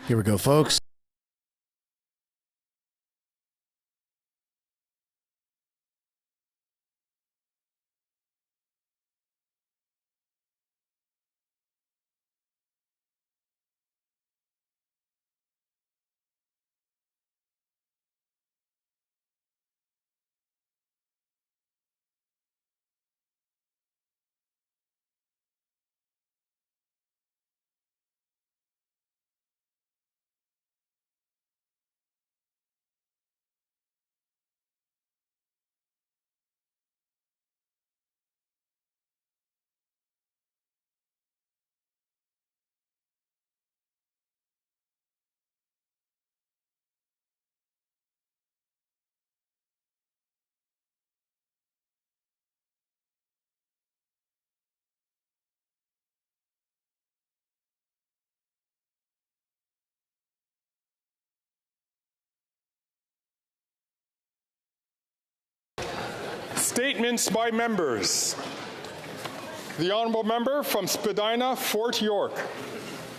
Here we go, folks. Statements by members. The Honourable Member from Spadina, Fort York.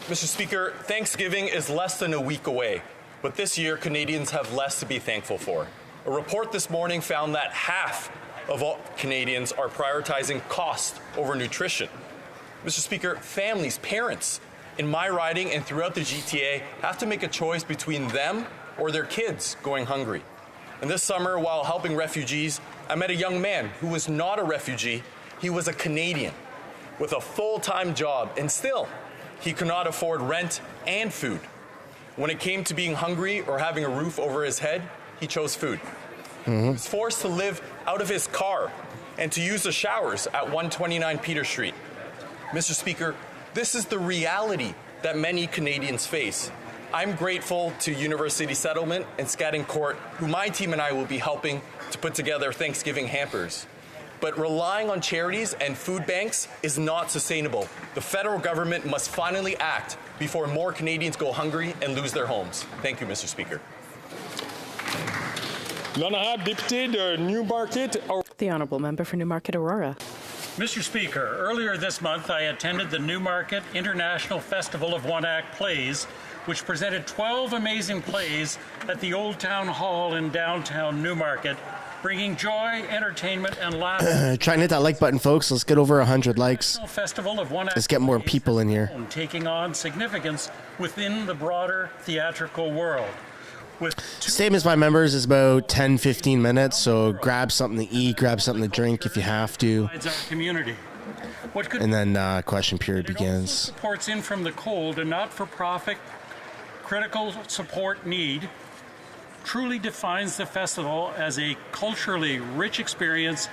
Mr. Speaker, Thanksgiving is less than a week away, but this year Canadians have less to be thankful for. A report this morning found that half of all Canadians are prioritizing cost over nutrition. Mr. Speaker, families, parents in my riding and throughout the GTA have to make a choice between them or their kids going hungry. And this summer, while helping refugees, I met a young man who was not a refugee. He was a Canadian with a full-time job, and still, he could not afford rent and food. When it came to being hungry or having a roof over his head, he chose food. He was forced to live out of his car and to use the showers at 129 Peter Street. Mr. Speaker, this is the reality that many Canadians face. I'm grateful to University Settlement and Scadden Court, who my team and I will be helping to put together Thanksgiving hampers. But relying on charities and food banks is not sustainable. The federal government must finally act before more Canadians go hungry and lose their homes. Thank you, Mr. Speaker. L'honorable député de Newmarket. The Honourable Member for Newmarket Aurora. Mr. Speaker, earlier this month I attended the Newmarket International Festival of One-Act Plays, which presented 12 amazing plays at the Old Town Hall in downtown Newmarket, bringing joy, entertainment, and laughter. Try and hit that like button, folks. Let's get over 100 likes. Festival of One-Act Let's get more people in here. Taking on significance within the broader theatrical world. Statements by members is about 10-15 minutes, so grab something to eat, grab something to drink if you have to. And then question period begins. Supports in from the cold, a not-for-profit critical support need truly defines the festival as a culturally rich experience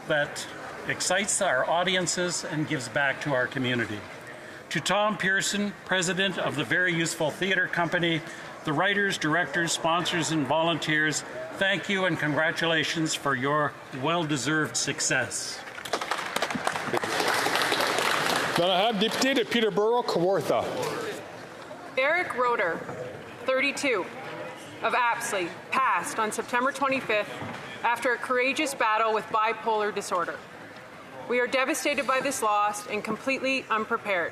that excites our audiences and gives back to our community. To Tom Pearson, president of the Very Useful Theatre Company, the writers, directors, sponsors, and volunteers, thank you and congratulations for your well-deserved success. L'honorable député de Peterborough, Kawartha. Eric Roeder, 32, of Apsley, passed on September 25th after a courageous battle with bipolar disorder. We are devastated by this loss and completely unprepared.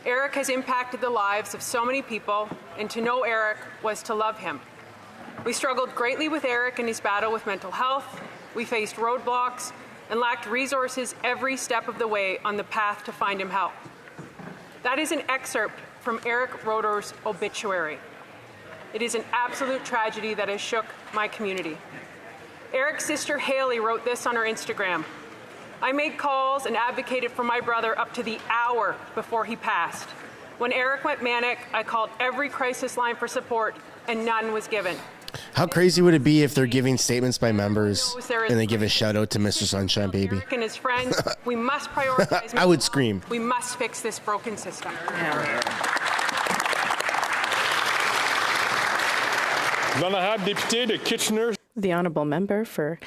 Eric has impacted the lives of so many people, and to know Eric was to love him. We struggled greatly with Eric in his battle with mental health. We faced roadblocks and lacked resources every step of the way on the path to find him help. That is an excerpt from Eric Roeder's obituary. It is an absolute tragedy that has shook my community. Eric's sister Haley wrote this on her Instagram. I made calls and advocated for my brother up to the hour before he passed. When Eric went manic, I called every crisis line for support and none was given. How crazy would it be if they're giving statements by members and they give a shout out to Mistersunshinebaby? Eric and his friends, we must prioritize. I would scream. We must fix this broken system. L'honorable député de Kitchener. The Honourable Member for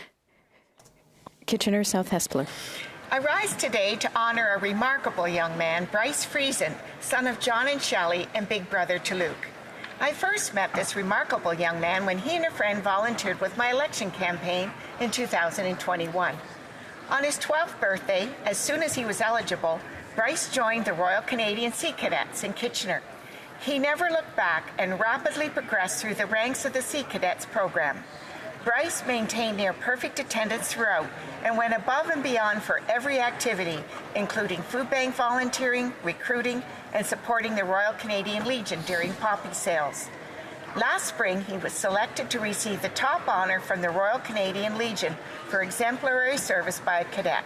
Kitchener South Hespeler. I rise today to honor a remarkable young man, Bryce Friesen, son of John and Shelley and big brother to Luke. I first met this remarkable young man when he and a friend volunteered with my election campaign in 2021. On his 12th birthday, as soon as he was eligible, Bryce joined the Royal Canadian Sea Cadets in Kitchener. He never looked back and rapidly progressed through the ranks of the Sea Cadets program. Bryce maintained near-perfect attendance throughout and went above and beyond for every activity, including food bank volunteering, recruiting, and supporting the Royal Canadian Legion during poppy sales. Last spring, he was selected to receive the top honor from the Royal Canadian Legion for exemplary service by a cadet.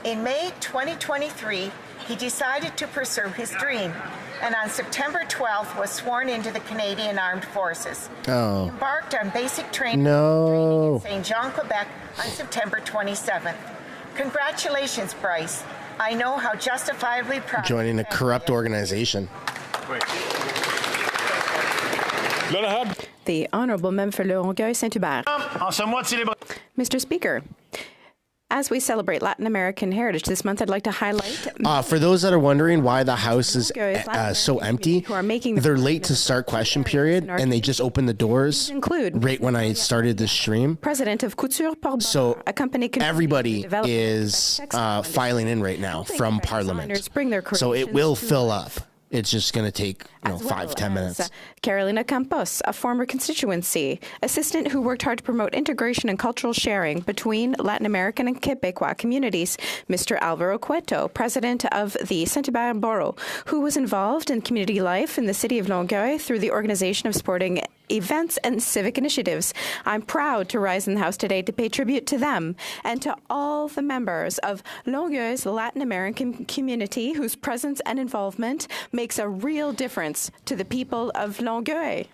In May 2023, he decided to pursue his dream, and on September 12th was sworn into the Canadian Armed Forces. Oh. He embarked on basic training in St. Jean, Quebec on September 27th. Congratulations, Bryce. I know how justifiably proud. Joining a corrupt organization. The Honourable Member for Longueuil-Saint-Hubert. Mr. Speaker, as we celebrate Latin American Heritage this month, I'd like to highlight... For those that are wondering why the House is so empty, they're late to start question period, and they just opened the doors right when I started the stream. President of Couture Port So everybody is filing in right now from Parliament. So it will fill up. It's just going to take, 5-10 minutes. Carolina Campos, a former constituency assistant who worked hard to promote integration and cultural sharing between Latin American and Quebecois communities. Mr. Alvaro Cueto, president of the Saint-Hubert Borough, who was involved in community life in the city of Longueuil through the organization of sporting events and civic initiatives. I'm proud to rise in the House today to pay tribute to them and to all the members of Longueuil's Latin American community whose presence and involvement makes a real difference to the people of Longueuil.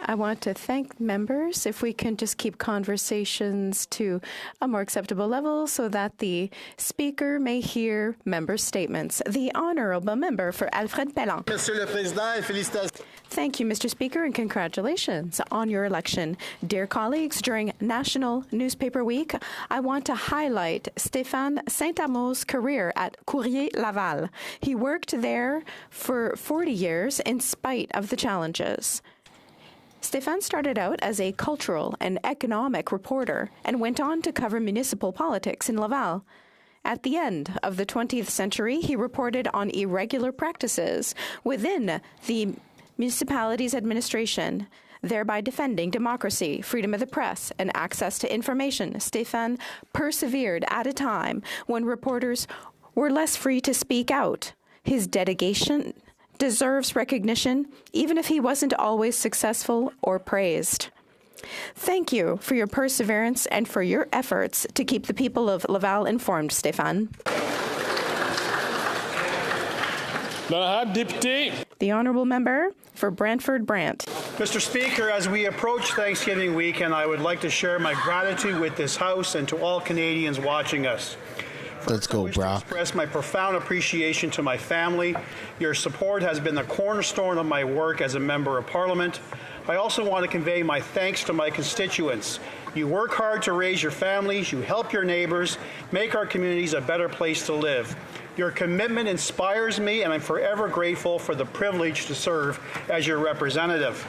I want to thank members. If we can just keep conversations to a more acceptable level so that the Speaker may hear member statements. The Honourable Member for Alfred Belland. Thank you, Mr. Speaker, and congratulations on your election. Dear colleagues, during National Newspaper Week, I want to highlight Stéphane Saint-Amour's career at Courrier Laval. He worked there for 40 years in spite of the challenges. Stéphane started out as a cultural and economic reporter and went on to cover municipal politics in Laval. At the end of the 20th century, he reported on irregular practices within the municipality's administration, thereby defending democracy, freedom of the press, and access to information. Stéphane persevered at a time when reporters were less free to speak out. His dedication deserves recognition, even if he wasn't always successful or praised. Thank you for your perseverance and for your efforts to keep the people of Laval informed, Stéphane. The Honourable Member for Brantford-Brant. Mr. Speaker, as we approach Thanksgiving weekend, I would like to share my gratitude with this House and to all Canadians watching us. Let's go, bro. I express my profound appreciation to my family. Your support has been the cornerstone of my work as a Member of Parliament. I also want to convey my thanks to my constituents. You work hard to raise your families, you help your neighbours, make our communities a better place to live. Your commitment inspires me, and I'm forever grateful for the privilege to serve as your representative.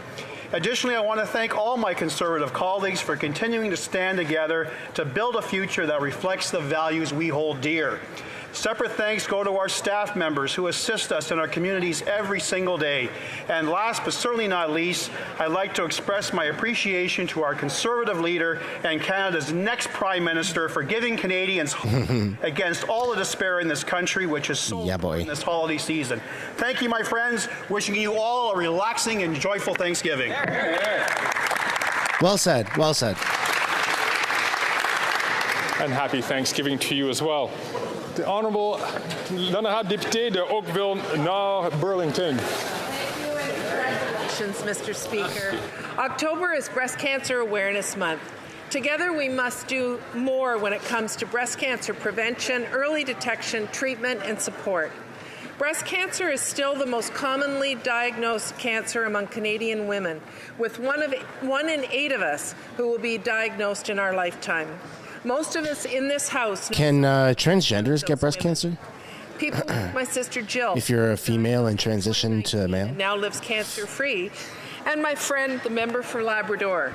Additionally, I want to thank all my Conservative colleagues for continuing to stand together to build a future that reflects the values we hold dear. Separate thanks go to our staff members who assist us in our communities every single day. And last but certainly not least, I'd like to express my appreciation to our Conservative leader and Canada's next Prime Minister for giving Canadians hope against all the despair in this country, which is so important in this holiday season. Thank you, my friends. Wishing you all a relaxing and joyful Thanksgiving. Well said. Well said. And happy Thanksgiving to you as well. The Honourable l'honorable député de Oakville Nord Burlington. Mr. Speaker. October is Breast Cancer Awareness Month. Together we must do more when it comes to breast cancer prevention, early detection, treatment, and support. Breast cancer is still the most commonly diagnosed cancer among Canadian women, with one in 8 of us who will be diagnosed in our lifetime. Most of us in this House... Can transgenders get breast cancer? People like my sister Jill. If you're a female and transition to male? Now lives cancer-free. And my friend, the member for Labrador.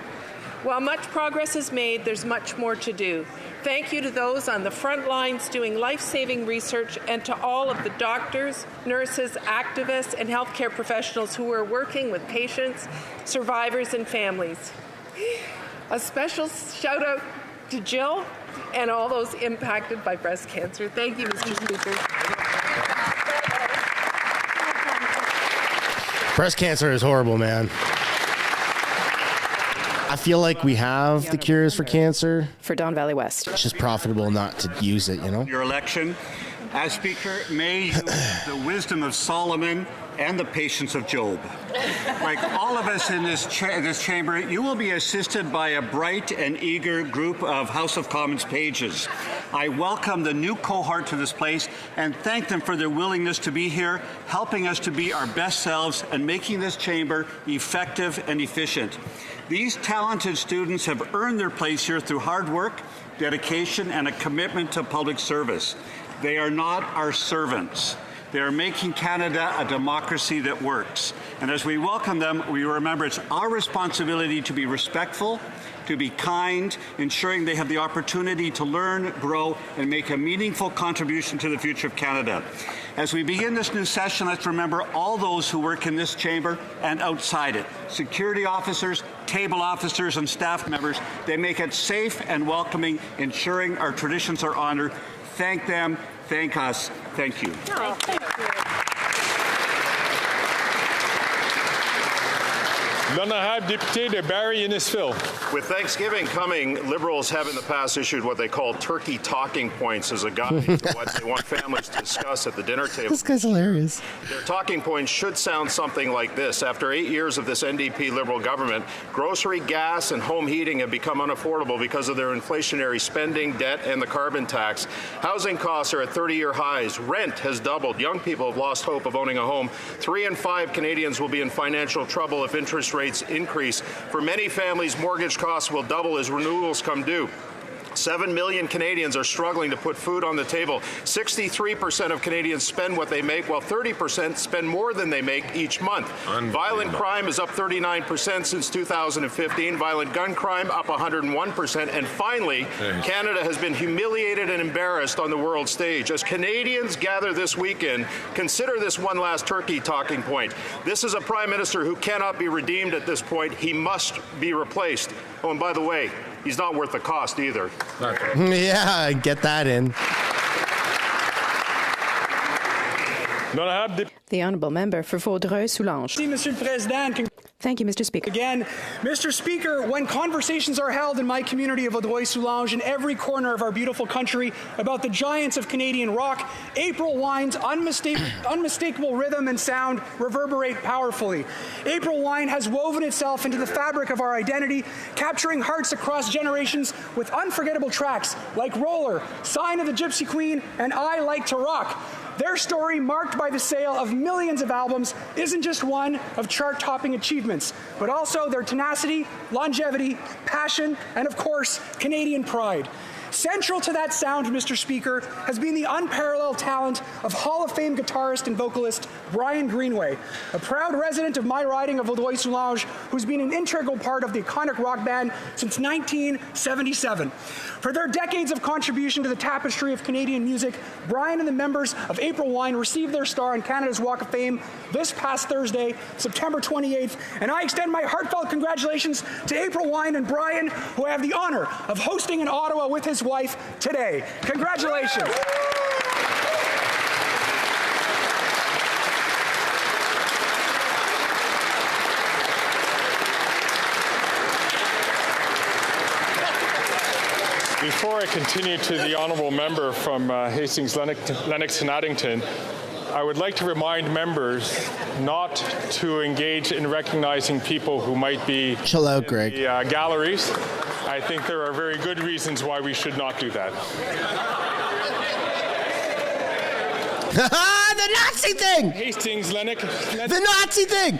While much progress is made, there's much more to do. Thank you to those on the front lines doing life-saving research and to all of the doctors, nurses, activists, and healthcare professionals who are working with patients, survivors, and families. A special shout out to Jill and all those impacted by breast cancer. Thank you, Mr. Speaker. Breast cancer is horrible, man. I feel like we have the cures for cancer. For Don Valley West. It's just profitable not to use it, you know? Your election. As Speaker, may you use the wisdom of Solomon and the patience of Job. Like all of us in this chamber, you will be assisted by a bright and eager group of House of Commons pages. I welcome the new cohort to this place and thank them for their willingness to be here, helping us to be our best selves and making this chamber effective and efficient. These talented students have earned their place here through hard work, dedication, and a commitment to public service. They are not our servants. They are making Canada a democracy that works. And as we welcome them, we remember it's our responsibility to be respectful, to be kind, ensuring they have the opportunity to learn, grow, and make a meaningful contribution to the future of Canada. As we begin this new session, let's remember all those who work in this chamber and outside it. Security officers, table officers, and staff members. They make it safe and welcoming, ensuring our traditions are honored. Thank them. Thank us. Thank you. Oh, thank you. L'honorable député de Barrie-Innisfil. With Thanksgiving coming, Liberals have in the past issued what they call turkey talking points as a guide to what they want families to discuss at the dinner table. This guy's hilarious. Their talking points should sound something like this. After 8 years of this NDP Liberal government, grocery, gas, and home heating have become unaffordable because of their inflationary spending, debt, and the carbon tax. Housing costs are at 30-year highs. Rent has doubled. Young people have lost hope of owning a home. 3 in 5 Canadians will be in financial trouble if interest rates increase. For many families, mortgage costs will double as renewals come due. 7 million Canadians are struggling to put food on the table. 63% of Canadians spend what they make, while 30% spend more than they make each month. Violent crime is up 39% since 2015. Violent gun crime up 101%. And finally, Canada has been humiliated and embarrassed on the world stage. As Canadians gather this weekend, consider this one last turkey talking point. This is a Prime Minister who cannot be redeemed at this point. He must be replaced. Oh, and by the way, he's not worth the cost either. Yeah, get that in. The Honourable Member for Vaudreuil-Soulanges. Monsieur le Président. Thank you, Mr. Speaker. Again, Mr. Speaker, when conversations are held in my community of Vaudreuil-Soulanges in every corner of our beautiful country about the giants of Canadian rock, April Wine's unmistakable rhythm and sound reverberate powerfully. April Wine has woven itself into the fabric of our identity, capturing hearts across generations with unforgettable tracks like Roller, Sign of the Gypsy Queen, and I Like to Rock. Their story, marked by the sale of millions of albums, isn't just one of chart-topping achievements, but also their tenacity, longevity, passion, and of course, Canadian pride. Central to that sound, Mr. Speaker, has been the unparalleled talent of Hall of Fame guitarist and vocalist Brian Greenway, a proud resident of my riding of Vaudreuil-Soulanges, who's been an integral part of the iconic rock band since 1977. For their decades of contribution to the tapestry of Canadian music, Brian and the members of April Wine received their star on Canada's Walk of Fame this past Thursday, September 28th, and I extend my heartfelt congratulations to April Wine and Brian, who I have the honor of hosting in Ottawa with his wife today. Congratulations. Before I continue to the honourable member from Hastings, Lennox and Addington, I would like to remind members not to engage in recognizing people who might be Chill out, Greg. in the galleries. I think there are very good reasons why we should not do that. The Nazi thing! Hastings, Lennox. The Nazi thing!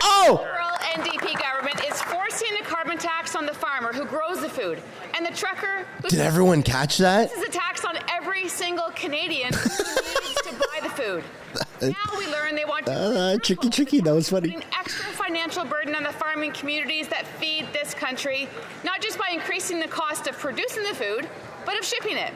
Oh! NDP government is forcing a carbon tax on the farmer who grows the food and the trucker who... Did everyone catch that? This is a tax on every single Canadian who needs to buy the food. Now we learn they want to... Tricky. That was funny. Extra financial burden on the farming communities that feed this country, not just by increasing the cost of producing the food, but of shipping it.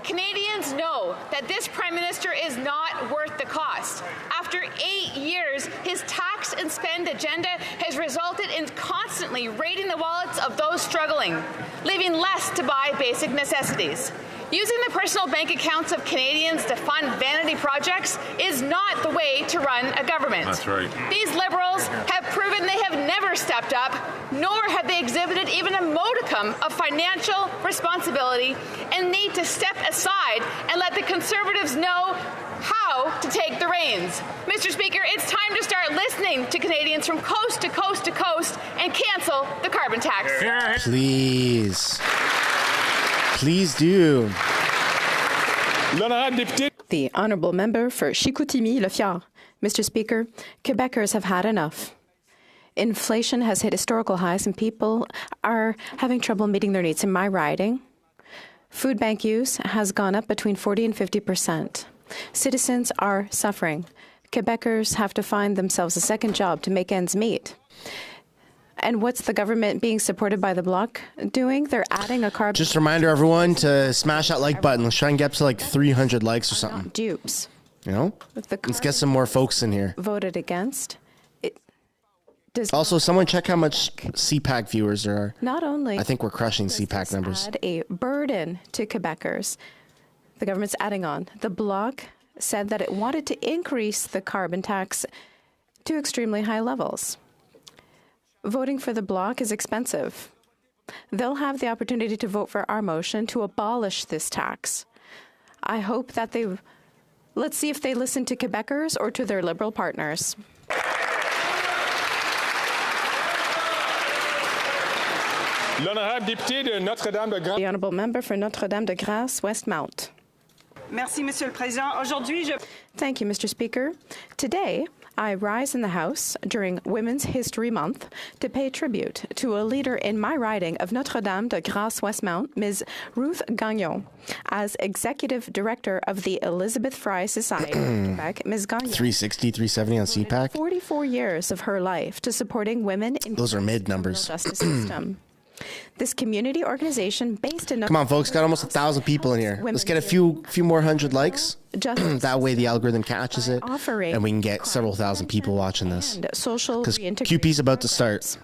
Canadians know that this Prime Minister is not worth the cost. After 8 years, his tax and spend agenda has resulted in constantly raiding the wallets of those struggling, leaving less to buy basic necessities. Using the personal bank accounts of Canadians to fund vanity projects is not the way to run a government. That's right. These Liberals have proven they have never stepped up, nor have they exhibited even a modicum of financial responsibility, and need to step aside and let the Conservatives know how to take the reins. Mr. Speaker, it's time to start listening to Canadians from coast to coast to coast and cancel the carbon tax. Please. Please do. The honourable member for Chicoutimi-Le Fjord. Mr. Speaker, Quebecers have had enough. Inflation has hit historical highs and people are having trouble meeting their needs. In my riding, food bank use has gone up between 40 and 50%. Citizens are suffering. Quebecers have to find themselves a second job to make ends meet. And what's the government being supported by the Bloc doing? They're adding a carbon... Just a reminder, everyone, to smash that like button. Let's try and get up to like 300 likes or something. Dupes. You know? Let's get some more folks in here. Voted against. It does also, someone check how much CPAC viewers there are. Not only... I think we're crushing CPAC numbers. Add a burden to Quebecers. The government's adding on. The Bloc said that it wanted to increase the carbon tax to extremely high levels. Voting for the Bloc is expensive. They'll have the opportunity to vote for our motion to abolish this tax. I hope that let's see if they listen to Quebecers or to their Liberal partners. The honourable member for Notre-Dame-de-Grâce, Westmount. Merci, Monsieur le Président. Aujourd'hui, Thank you, Mr. Speaker. Today, I rise in the House during Women's History Month to pay tribute to a leader in my riding of Notre-Dame-de-Grâce Westmount, Ms. Ruth Gagnon. As Executive Director of the Elizabeth Fry Society of Quebec, Ms. Gagnon 360, 370 on CPAC. 44 years of her life to supporting women in those are mid numbers. The justice system. This community organization based in... Come on, folks. Got almost 1,000 people in here. Let's get a few more hundred likes. That way the algorithm catches it. And we can get several thousand people watching this. Because QP's about to start.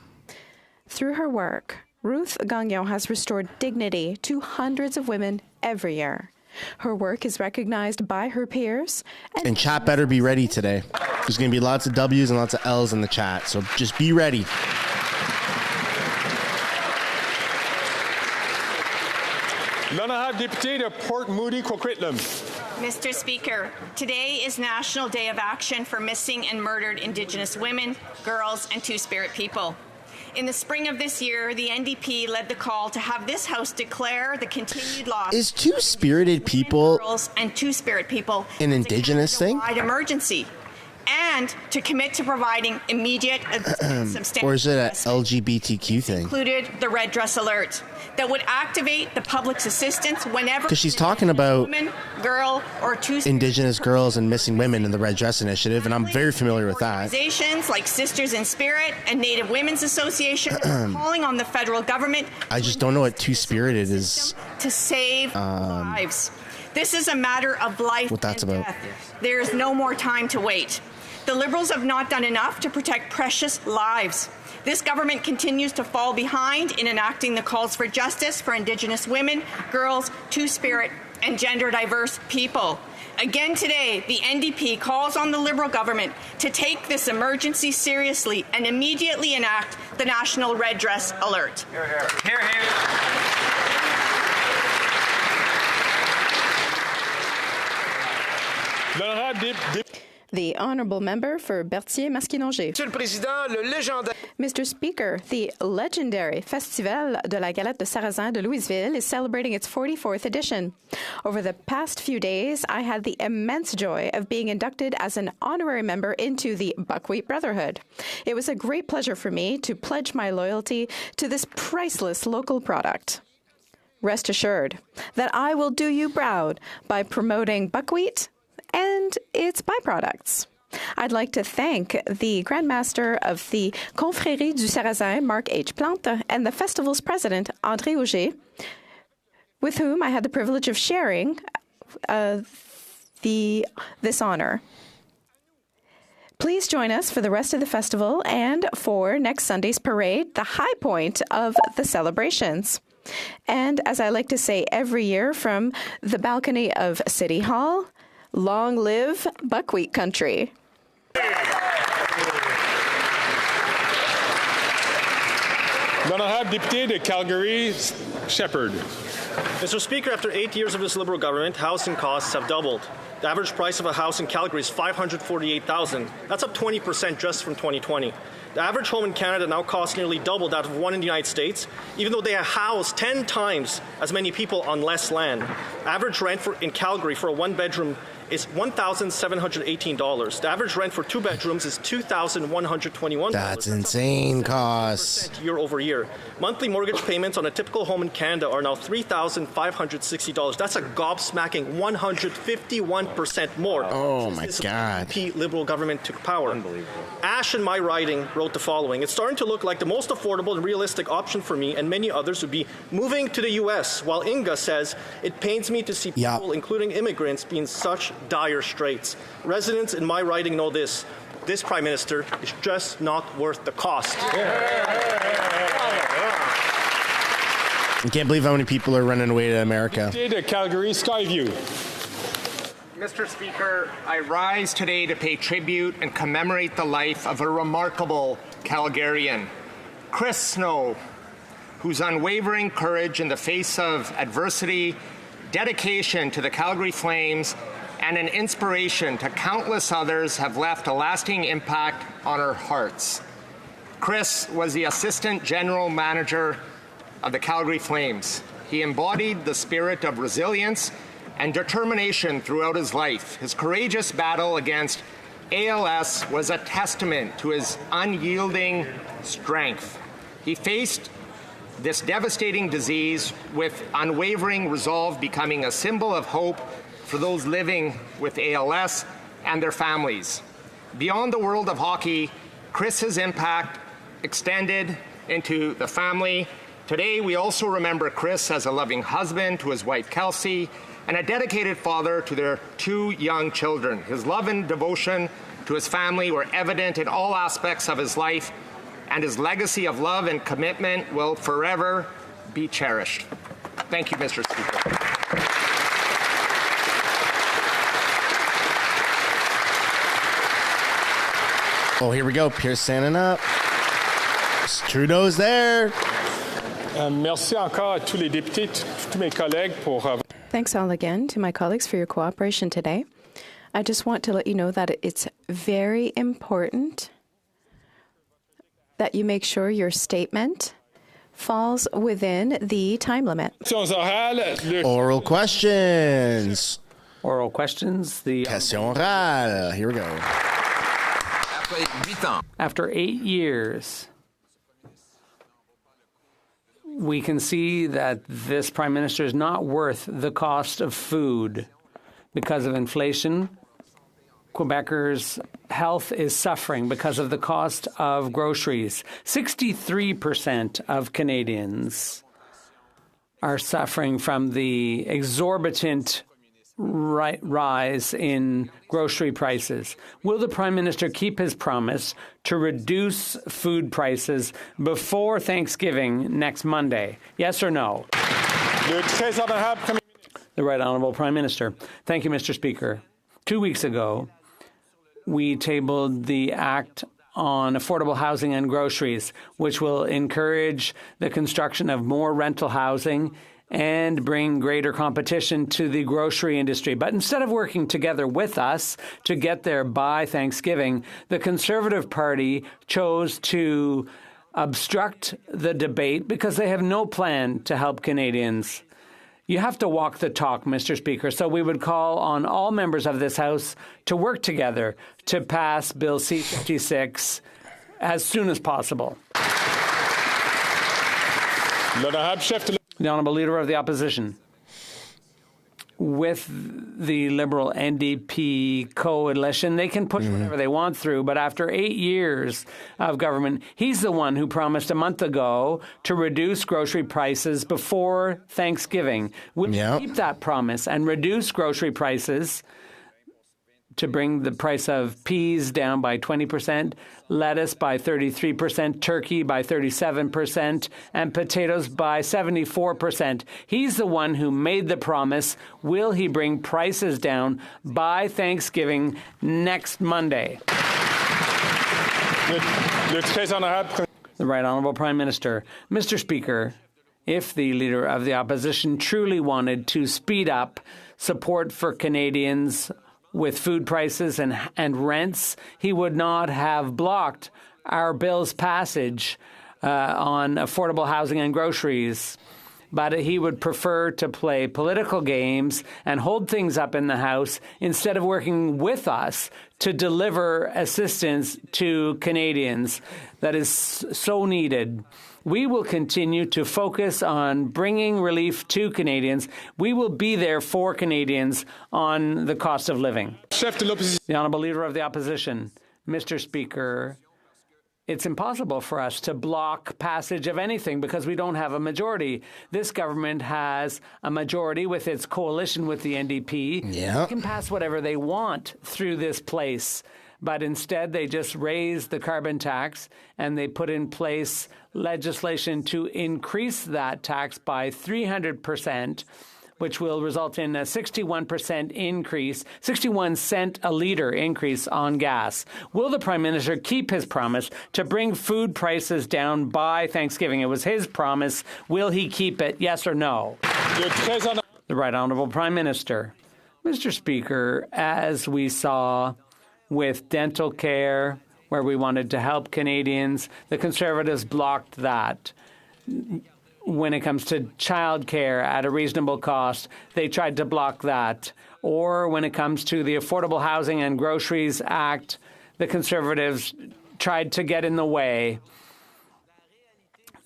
Through her work, Ruth Gagnon has restored dignity to hundreds of women every year. Her work is recognized by her peers. And chat better be ready today. There's going to be lots of W's and lots of L's in the chat. So just be ready. Mr. Speaker, today is National Day of Action for Missing and Murdered Indigenous Women, Girls, and Two-Spirit people. In the spring of this year, the NDP led the call to have this House declare the continued loss is Two-Spirited people girls and Two-Spirit people an Indigenous thing? Emergency, and to commit to providing immediate substantial or is it an LGBTQ thing? Included the Red Dress Alert that would activate the public's assistance whenever because she's talking about woman, girl, or Indigenous girls and missing women in the Red Dress Initiative, and I'm very familiar with that. Organizations like Sisters in Spirit and Native Women's Association are calling on the federal government. I just don't know what Two-Spirited is. To save lives. This is a matter of life what that's and about. Death. There is no more time to wait. The Liberals have not done enough to protect precious lives. This government continues to fall behind in enacting the calls for justice for Indigenous women, girls, Two-Spirit, and gender-diverse people. Again today, the NDP calls on the Liberal government to take this emergency seriously and immediately enact the National Red Dress Alert. Hear, hear. Hear, hear. The honourable member for Berthier-Masquinongé. Mr. Speaker, the legendary Festival de la Galette de Sarrasin de Louisville is celebrating its 44th edition. Over the past few days, I had the immense joy of being inducted as an honorary member into the Buckwheat Brotherhood. It was a great pleasure for me to pledge my loyalty to this priceless local product. Rest assured that I will do you proud by promoting buckwheat and its byproducts. I'd like to thank the Grand Master of the Confrérie du Sarrasin, Marc H. Plante, and the festival's president, André Auger, with whom I had the privilege of sharing this honor. Please join us for the rest of the festival and for next Sunday's parade, the high point of the celebrations. And as I like to say every year from the balcony of City Hall, long live Buckwheat Country. L'honorable député de Calgary, Shepherd. Mr. Speaker, after 8 years of this Liberal government, housing costs have doubled. The average price of a house in Calgary is $548,000. That's up 20% just from 2020. The average home in Canada now costs nearly double that of one in the United States, even though they house 10 times as many people on less land. Average rent in Calgary for a one-bedroom is $1,718. The average rent for two bedrooms is $2,121. That's insane costs. Year over year. Monthly mortgage payments on a typical home in Canada are now $3,560. That's a gobsmacking 151% more. Oh my God. The Liberal government took power. Unbelievable. Ash in my riding wrote the following. It's starting to look like the most affordable and realistic option for me and many others would be moving to the U.S., while Inga says, it pains me to see people, including immigrants, be in such dire straits. Residents in my riding know this. This Prime Minister is just not worth the cost. I can't believe how many people are running away to America. To Calgary, Skyview. Mr. Speaker, I rise today to pay tribute and commemorate the life of a remarkable Calgarian, Chris Snow, whose unwavering courage in the face of adversity, dedication to the Calgary Flames, and an inspiration to countless others have left a lasting impact on our hearts. Chris was the Assistant General Manager of the Calgary Flames. He embodied the spirit of resilience and determination throughout his life. His courageous battle against ALS was a testament to his unyielding strength. He faced this devastating disease with unwavering resolve, becoming a symbol of hope for those living with ALS and their families. Beyond the world of hockey, Chris's impact extended into the family. Today, we also remember Chris as a loving husband to his wife, Kelsey, and a dedicated father to their two young children. His love and devotion to his family were evident in all aspects of his life, and his legacy of love and commitment will forever be cherished. Thank you, Mr. Speaker. Oh, here we go. Pierre's standing up. Trudeau's there. Merci encore à tous les députés, tous mes collègues pour Thanks all again to my colleagues for your cooperation today. I just want to let you know that it's very important that you make sure your statement falls within the time limit. Oral questions. Oral questions. The question orale. Here we go. After 8 years, we can see that this Prime Minister is not worth the cost of food. Because of inflation, Quebecers' health is suffering because of the cost of groceries. 63% of Canadians are suffering from the exorbitant rise in grocery prices. Will the Prime Minister keep his promise to reduce food prices before Thanksgiving next Monday? Yes or no? The Right Honourable Prime Minister. Thank you, Mr. Speaker. 2 weeks ago, we tabled the Act on Affordable Housing and Groceries, which will encourage the construction of more rental housing and bring greater competition to the grocery industry. But instead of working together with us to get there by Thanksgiving, the Conservative Party chose to obstruct the debate because they have no plan to help Canadians. You have to walk the talk, Mr. Speaker, so we would call on all members of this House to work together to pass Bill C-56 as soon as possible. The Honourable Leader of the Opposition. with the Liberal NDP coalition, they can push whatever they want through. But after 8 years of government, he's the one who promised a month ago to reduce grocery prices before Thanksgiving. Will he keep that promise and reduce grocery prices to bring the price of peas down by 20%, lettuce by 33%, turkey by 37%, and potatoes by 74%. He's the one who made the promise. Will he bring prices down by Thanksgiving next Monday? The Right Honourable Prime Minister. Mr. Speaker, if the Leader of the Opposition truly wanted to speed up support for Canadians with food prices and rents, he would not have blocked our bill's passage on affordable housing and groceries. But he would prefer to play political games and hold things up in the House instead of working with us to deliver assistance to Canadians that is so needed. We will continue to focus on bringing relief to Canadians. We will be there for Canadians on the cost of living. The Honourable Leader of the Opposition. Mr. Speaker, it's impossible for us to block passage of anything because we don't have a majority. This government has a majority with its coalition with the NDP. They can pass whatever they want through this place. But instead, they just raised the carbon tax and they put in place legislation to increase that tax by 300%, which will result in a 61% increase, 61 cent a litre increase on gas. Will the Prime Minister keep his promise to bring food prices down by Thanksgiving? It was his promise. Will he keep it, yes or no? The Right Honourable Prime Minister. Mr. Speaker, as we saw with dental care, where we wanted to help Canadians, the Conservatives blocked that. When it comes to childcare at a reasonable cost, they tried to block that. Or when it comes to the Affordable Housing and Groceries Act, the Conservatives tried to get in the way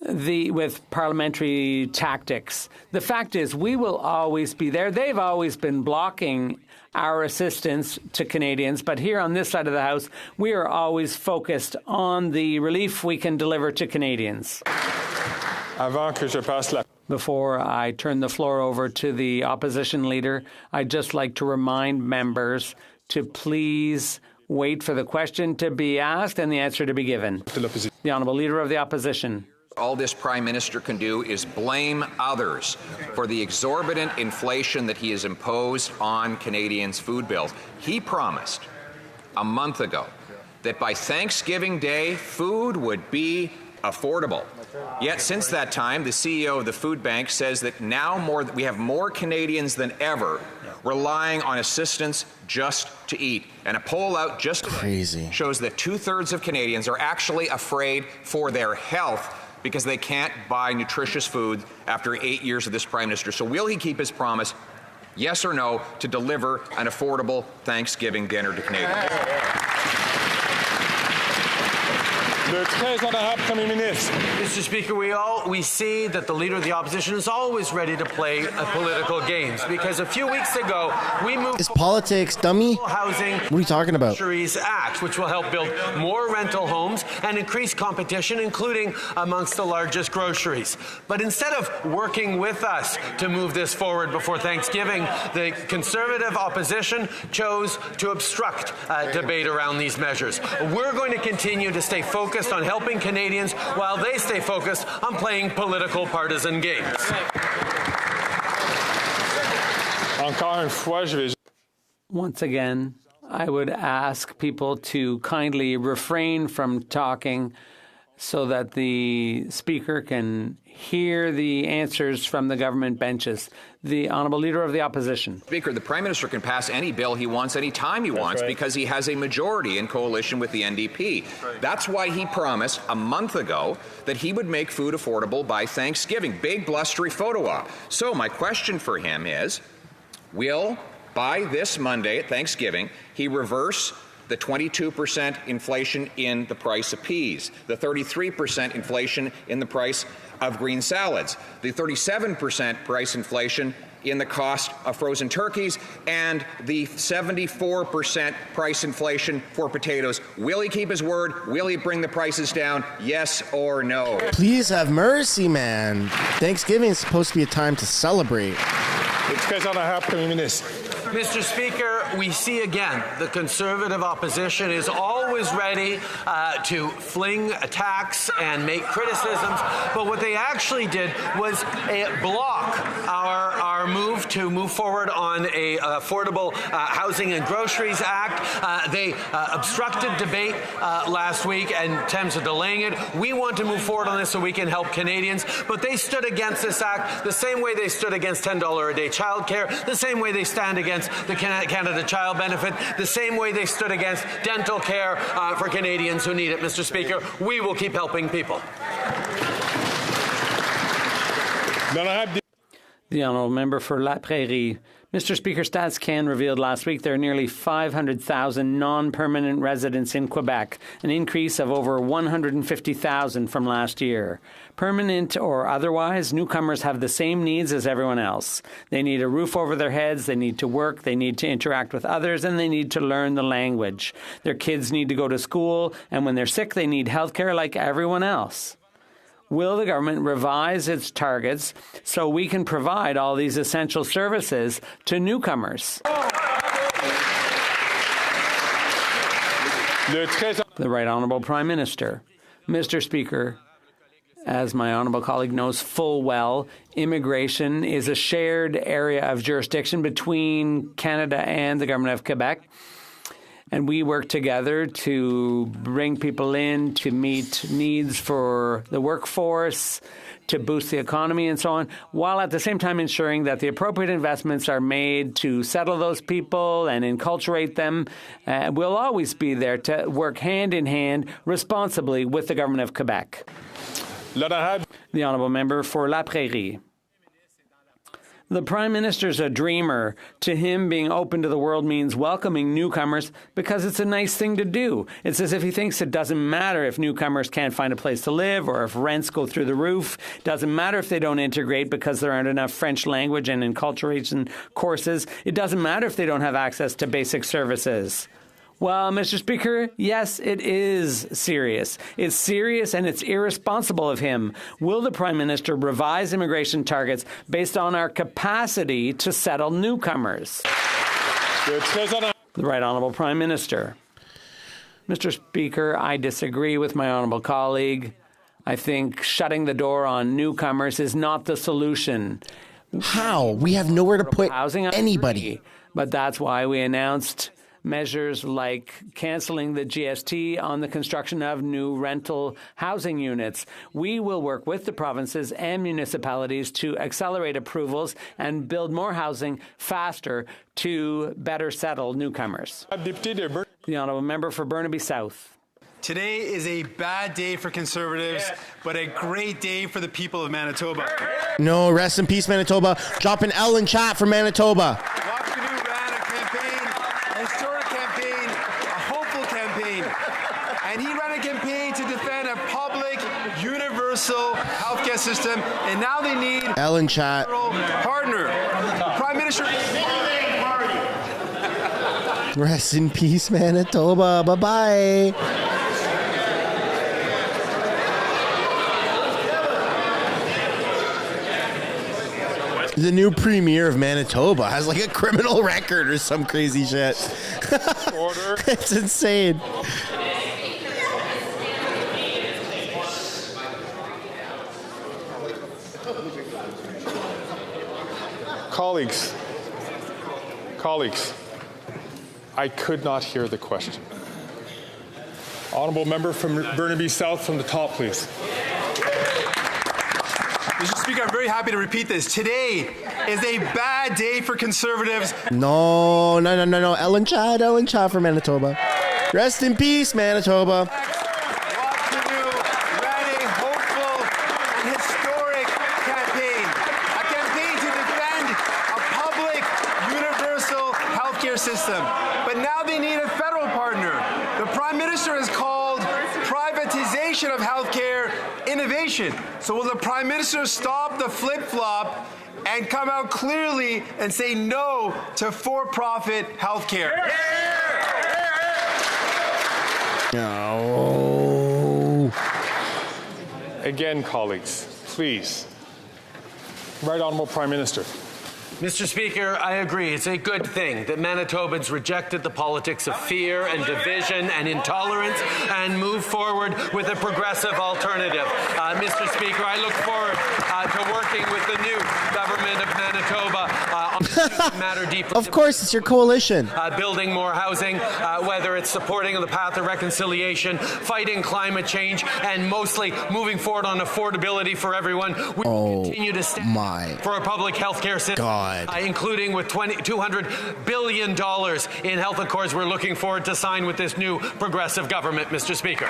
with parliamentary tactics. The fact is, we will always be there. They've always been blocking our assistance to Canadians, but here on this side of the House, we are always focused on the relief we can deliver to Canadians. Before I turn the floor over to the opposition leader, I'd just like to remind members to please wait for the question to be asked and the answer to be given. The Honourable Leader of the Opposition. All this Prime Minister can do is blame others for the exorbitant inflation that he has imposed on Canadians' food bills. He promised a month ago that by Thanksgiving Day, food would be affordable. Yet since that time, the CEO of the Food Bank says that now we have more Canadians than ever relying on assistance just to eat. And a poll out just today shows that 2/3 of Canadians are actually afraid for their health because they can't buy nutritious food after 8 years of this Prime Minister. So will he keep his promise, yes or no, to deliver an affordable Thanksgiving dinner to Canadians? Mr. Speaker, we see that the Leader of the Opposition is always ready to play political games, because a few weeks ago we moved Is politics, dummy? Housing What are you talking about? Groceries Act, which will help build more rental homes and increase competition, including amongst the largest groceries. But instead of working with us to move this forward before Thanksgiving, the Conservative opposition chose to obstruct debate around these measures. We're going to continue to stay focused on helping Canadians while they stay focused on playing political partisan games. Once again, I would ask people to kindly refrain from talking so that the Speaker can hear the answers from the government benches. The Honourable Leader of the Opposition. Speaker, the Prime Minister can pass any bill he wants any time he wants because he has a majority in coalition with the NDP. That's why he promised a month ago that he would make food affordable by Thanksgiving. Big blustery photo op. So my question for him is, will, by this Monday at Thanksgiving, he reverse the 22% inflation in the price of peas, the 33% inflation in the price of green salads, the 37% price inflation in the cost of frozen turkeys and the 74% price inflation for potatoes. Will he keep his word? Will he bring the prices down? Yes or no? Please have mercy, man. Thanksgiving is supposed to be a time to celebrate. Mr. Speaker, we see again the Conservative opposition is always ready to fling attacks and make criticisms, but what they actually did was block our move to move forward on a Affordable Housing and Groceries Act. They obstructed debate last week in terms of delaying it. We want to move forward on this so we can help Canadians, but they stood against this act the same way they stood against $10 a day childcare, the same way they stand against the Canada Child Benefit, the same way they stood against dental care for Canadians who need it. Mr. Speaker, we will keep helping people. The honourable member for La Prairie. Mr. Speaker, Stats Can revealed last week there are nearly 500,000 non-permanent residents in Quebec, an increase of over 150,000 from last year. Permanent or otherwise, newcomers have the same needs as everyone else. They need a roof over their heads, they need to work, they need to interact with others, and they need to learn the language. Their kids need to go to school, and when they're sick, they need health care like everyone else. Will the government revise its targets so we can provide all these essential services to newcomers? The Right Honourable Prime Minister. Mr. Speaker, as my honourable colleague knows full well, immigration is a shared area of jurisdiction between Canada and the Government of Quebec. And we work together to bring people in, to meet needs for the workforce, to boost the economy and so on, while at the same time ensuring that the appropriate investments are made to settle those people and enculturate them. We'll always be there to work hand in hand responsibly with the Government of Quebec. The honourable member for La Prairie. The Prime Minister's a dreamer. To him, being open to the world means welcoming newcomers because it's a nice thing to do. It's as if he thinks it doesn't matter if newcomers can't find a place to live or if rents go through the roof. It doesn't matter if they don't integrate because there aren't enough French language and enculturation courses. It doesn't matter if they don't have access to basic services. Well, Mr. Speaker, yes, it is serious. It's serious and it's irresponsible of him. Will the Prime Minister revise immigration targets based on our capacity to settle newcomers? The Right Honourable Prime Minister. Mr. Speaker, I disagree with my honourable colleague. I think shutting the door on newcomers is not the solution. How? We have nowhere to put anybody. But that's why we announced measures like cancelling the GST on the construction of new rental housing units. We will work with the provinces and municipalities to accelerate approvals and build more housing faster to better settle newcomers. The honourable member for Burnaby South. Today is a bad day for Conservatives, but a great day for the people of Manitoba. No, rest in peace, Manitoba. Drop an L in chat for Manitoba. And he ran a campaign to defend a public, universal healthcare system, and now they need Ellen chat partner. Prime Minister. Rest in peace, Manitoba. Bye-bye. The new premier of Manitoba has like a criminal record or some crazy shit. Order. It's insane. Colleagues, I could not hear the question. Honourable member from Burnaby South from the top, please. Mr. Speaker, I'm very happy to repeat this. Today is a bad day for Conservatives. No. Ellen chat for Manitoba. Rest in peace, Manitoba. System. But now they need a federal partner. The Prime Minister has called privatization of healthcare innovation. So will the Prime Minister stop the flip-flop and come out clearly and say no to for-profit health care. No. Again, colleagues, please. Right Honourable Prime Minister. Mr. Speaker, I agree. It's a good thing that Manitobans rejected the politics of fear and division and intolerance and moved forward with a progressive alternative. Mr. Speaker, I look forward to working with the new government of Manitoba on issues that matter deeply. Of course, it's your coalition. Building more housing, whether it's supporting the path of reconciliation, fighting climate change, and mostly moving forward on affordability for everyone. We will continue to stand for a public health care system. Including with $200 billion in health accords we're looking forward to sign with this new progressive government, Mr. Speaker.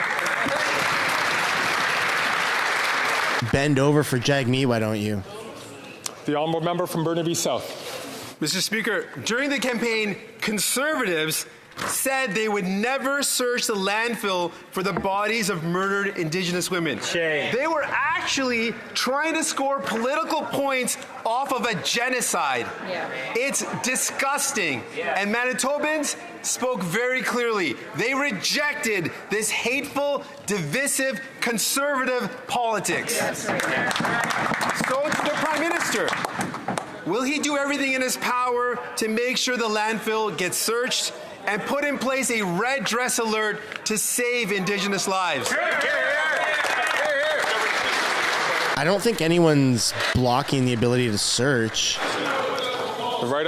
Bend over for Jagmeet, why don't you? The Honourable Member from Burnaby South. Mr. Speaker, during the campaign, Conservatives said they would never search the landfill for the bodies of murdered Indigenous women. Shame. They were actually trying to score political points off of a genocide. Yeah. It's disgusting. Yeah. And Manitobans spoke very clearly. They rejected this hateful, divisive, conservative politics. Yes. So to the Prime Minister, will he do everything in his power to make sure the landfill gets searched and put in place a red dress alert to save Indigenous lives? I don't think anyone's blocking the ability to search. The Right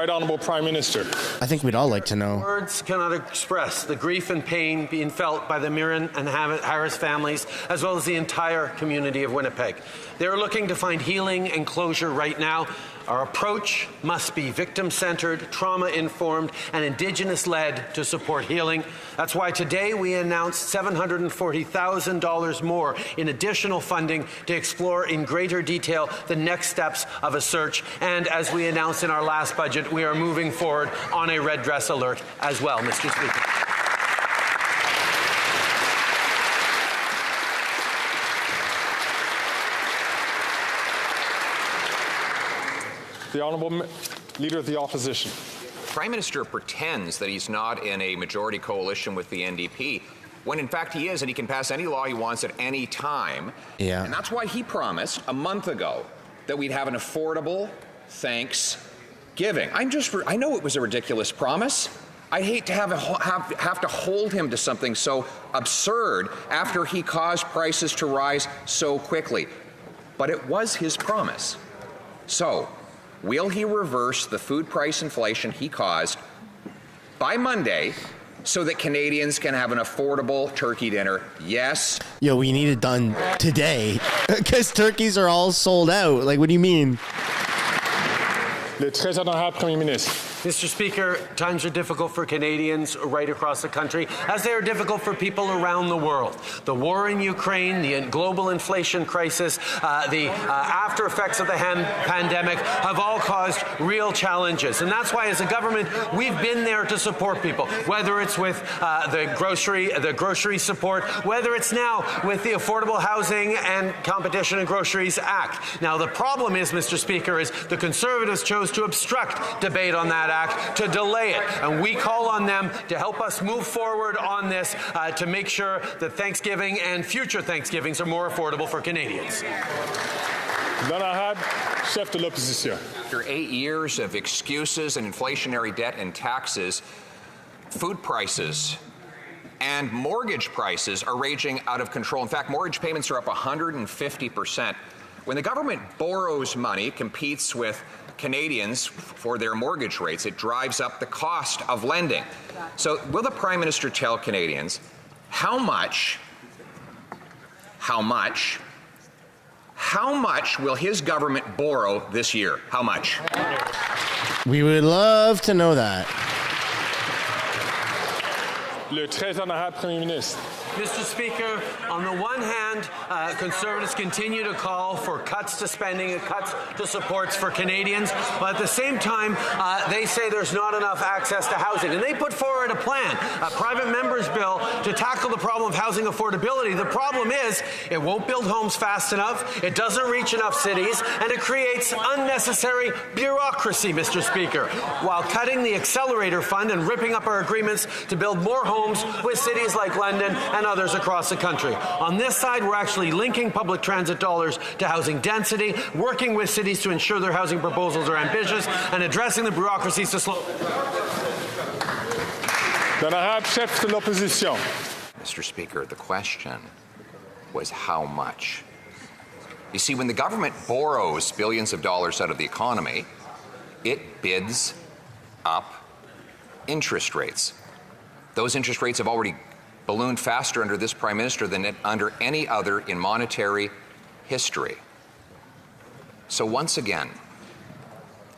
Honourable Prime Minister. I think we'd all like to know. Words cannot express the grief and pain being felt by the Mirren and Harris families, as well as the entire community of Winnipeg. They're looking to find healing and closure right now. Our approach must be victim-centered, trauma-informed, and Indigenous-led to support healing. That's why today we announced $740,000 more in additional funding to explore in greater detail the next steps of a search. And as we announced in our last budget, we are moving forward on a red dress alert as well, Mr. Speaker. The Honourable Leader of the Opposition. Prime Minister pretends that he's not in a majority coalition with the NDP, when in fact he is, and he can pass any law he wants at any time. Yeah. And that's why he promised a month ago that we'd have an affordable Thanksgiving. I know it was a ridiculous promise. I hate to have to hold him to something so absurd after he caused prices to rise so quickly. But it was his promise. So, will he reverse the food price inflation he caused by Monday so that Canadians can have an affordable turkey dinner? Yes. Yo, we need it done today because turkeys are all sold out. Like, what do you mean? Le très honorable Premier Ministre. Mr. Speaker, times are difficult for Canadians right across the country, as they are difficult for people around the world. The war in Ukraine, the global inflation crisis, the after effects of the pandemic have all caused real challenges. And that's why, as a government, we've been there to support people, whether it's with the grocery support, whether it's now with the Affordable Housing and Competition in Groceries Act. Now, the problem is, Mr. Speaker, is the Conservatives chose to obstruct debate on that act, to delay it. And we call on them to help us move forward on this to make sure that Thanksgiving and future Thanksgivings are more affordable for Canadians. L'honorable chef de l'opposition. After 8 years of excuses and inflationary debt and taxes, food prices and mortgage prices are raging out of control. In fact, mortgage payments are up 150%. When the government borrows money, competes with Canadians for their mortgage rates, it drives up the cost of lending. So will the Prime Minister tell Canadians how much will his government borrow this year? How much? We would love to know that. Le très honorable Premier Ministre. Mr. Speaker, on the one hand, Conservatives continue to call for cuts to spending and cuts to supports for Canadians, but at the same time, they say there's not enough access to housing. And they put forward a plan, a private member's bill, to tackle the problem of housing affordability. The problem is it won't build homes fast enough, it doesn't reach enough cities, and it creates unnecessary bureaucracy, Mr. Speaker, while cutting the Accelerator fund and ripping up our agreements to build more homes with cities like London and others across the country. On this side, we're actually linking public transit dollars to housing density, working with cities to ensure their housing proposals are ambitious, and addressing the bureaucracies to slow. Chef de l'opposition. Mr. Speaker, the question was how much? You see, when the government borrows billions of dollars out of the economy, it bids up interest rates. Those interest rates have already ballooned faster under this Prime Minister than under any other in monetary history. So once again,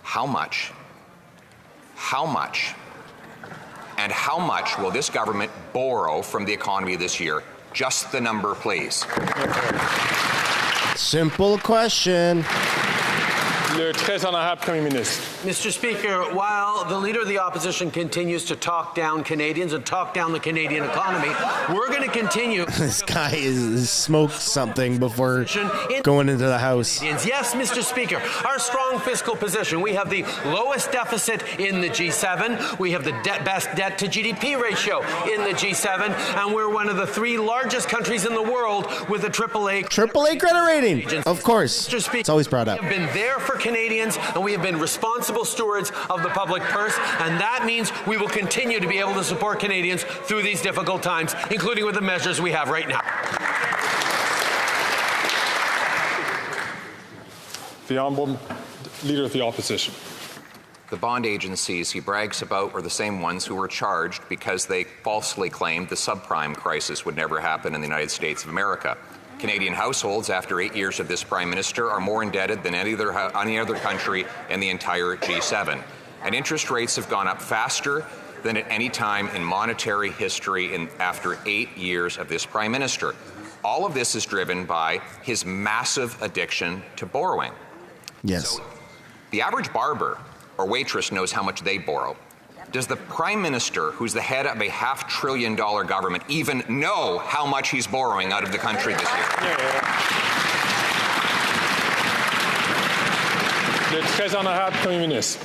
how much, and how much will this government borrow from the economy this year? Just the number, please. Simple question. Le très honorable Premier Ministre. Mr. Speaker, while the Leader of the Opposition continues to talk down Canadians and talk down the Canadian economy, we're going to continue. This guy is smoked something before going into the House. Yes, Mr. Speaker, our strong fiscal position. We have the lowest deficit in the G7. We have the best debt to GDP ratio in the G7. And we're one of the 3 largest countries in the world with a AAA credit rating. Of course. Mr. Speaker, it's always brought up. We have been there for Canadians, and we have been responsible stewards of the public purse, and that means we will continue to be able to support Canadians through these difficult times, including with the measures we have right now. The Honourable Leader of the Opposition. The bond agencies he brags about were the same ones who were charged because they falsely claimed the subprime crisis would never happen in the United States of America. Canadian households, after 8 years of this Prime Minister, are more indebted than any other country in the entire G7. And interest rates have gone up faster than at any time in monetary history after 8 years of this Prime Minister. All of this is driven by his massive addiction to borrowing. Yes. So the average barber or waitress knows how much they borrow. Does the Prime Minister, who's the head of a $500 billion government, even know how much he's borrowing out of the country this year?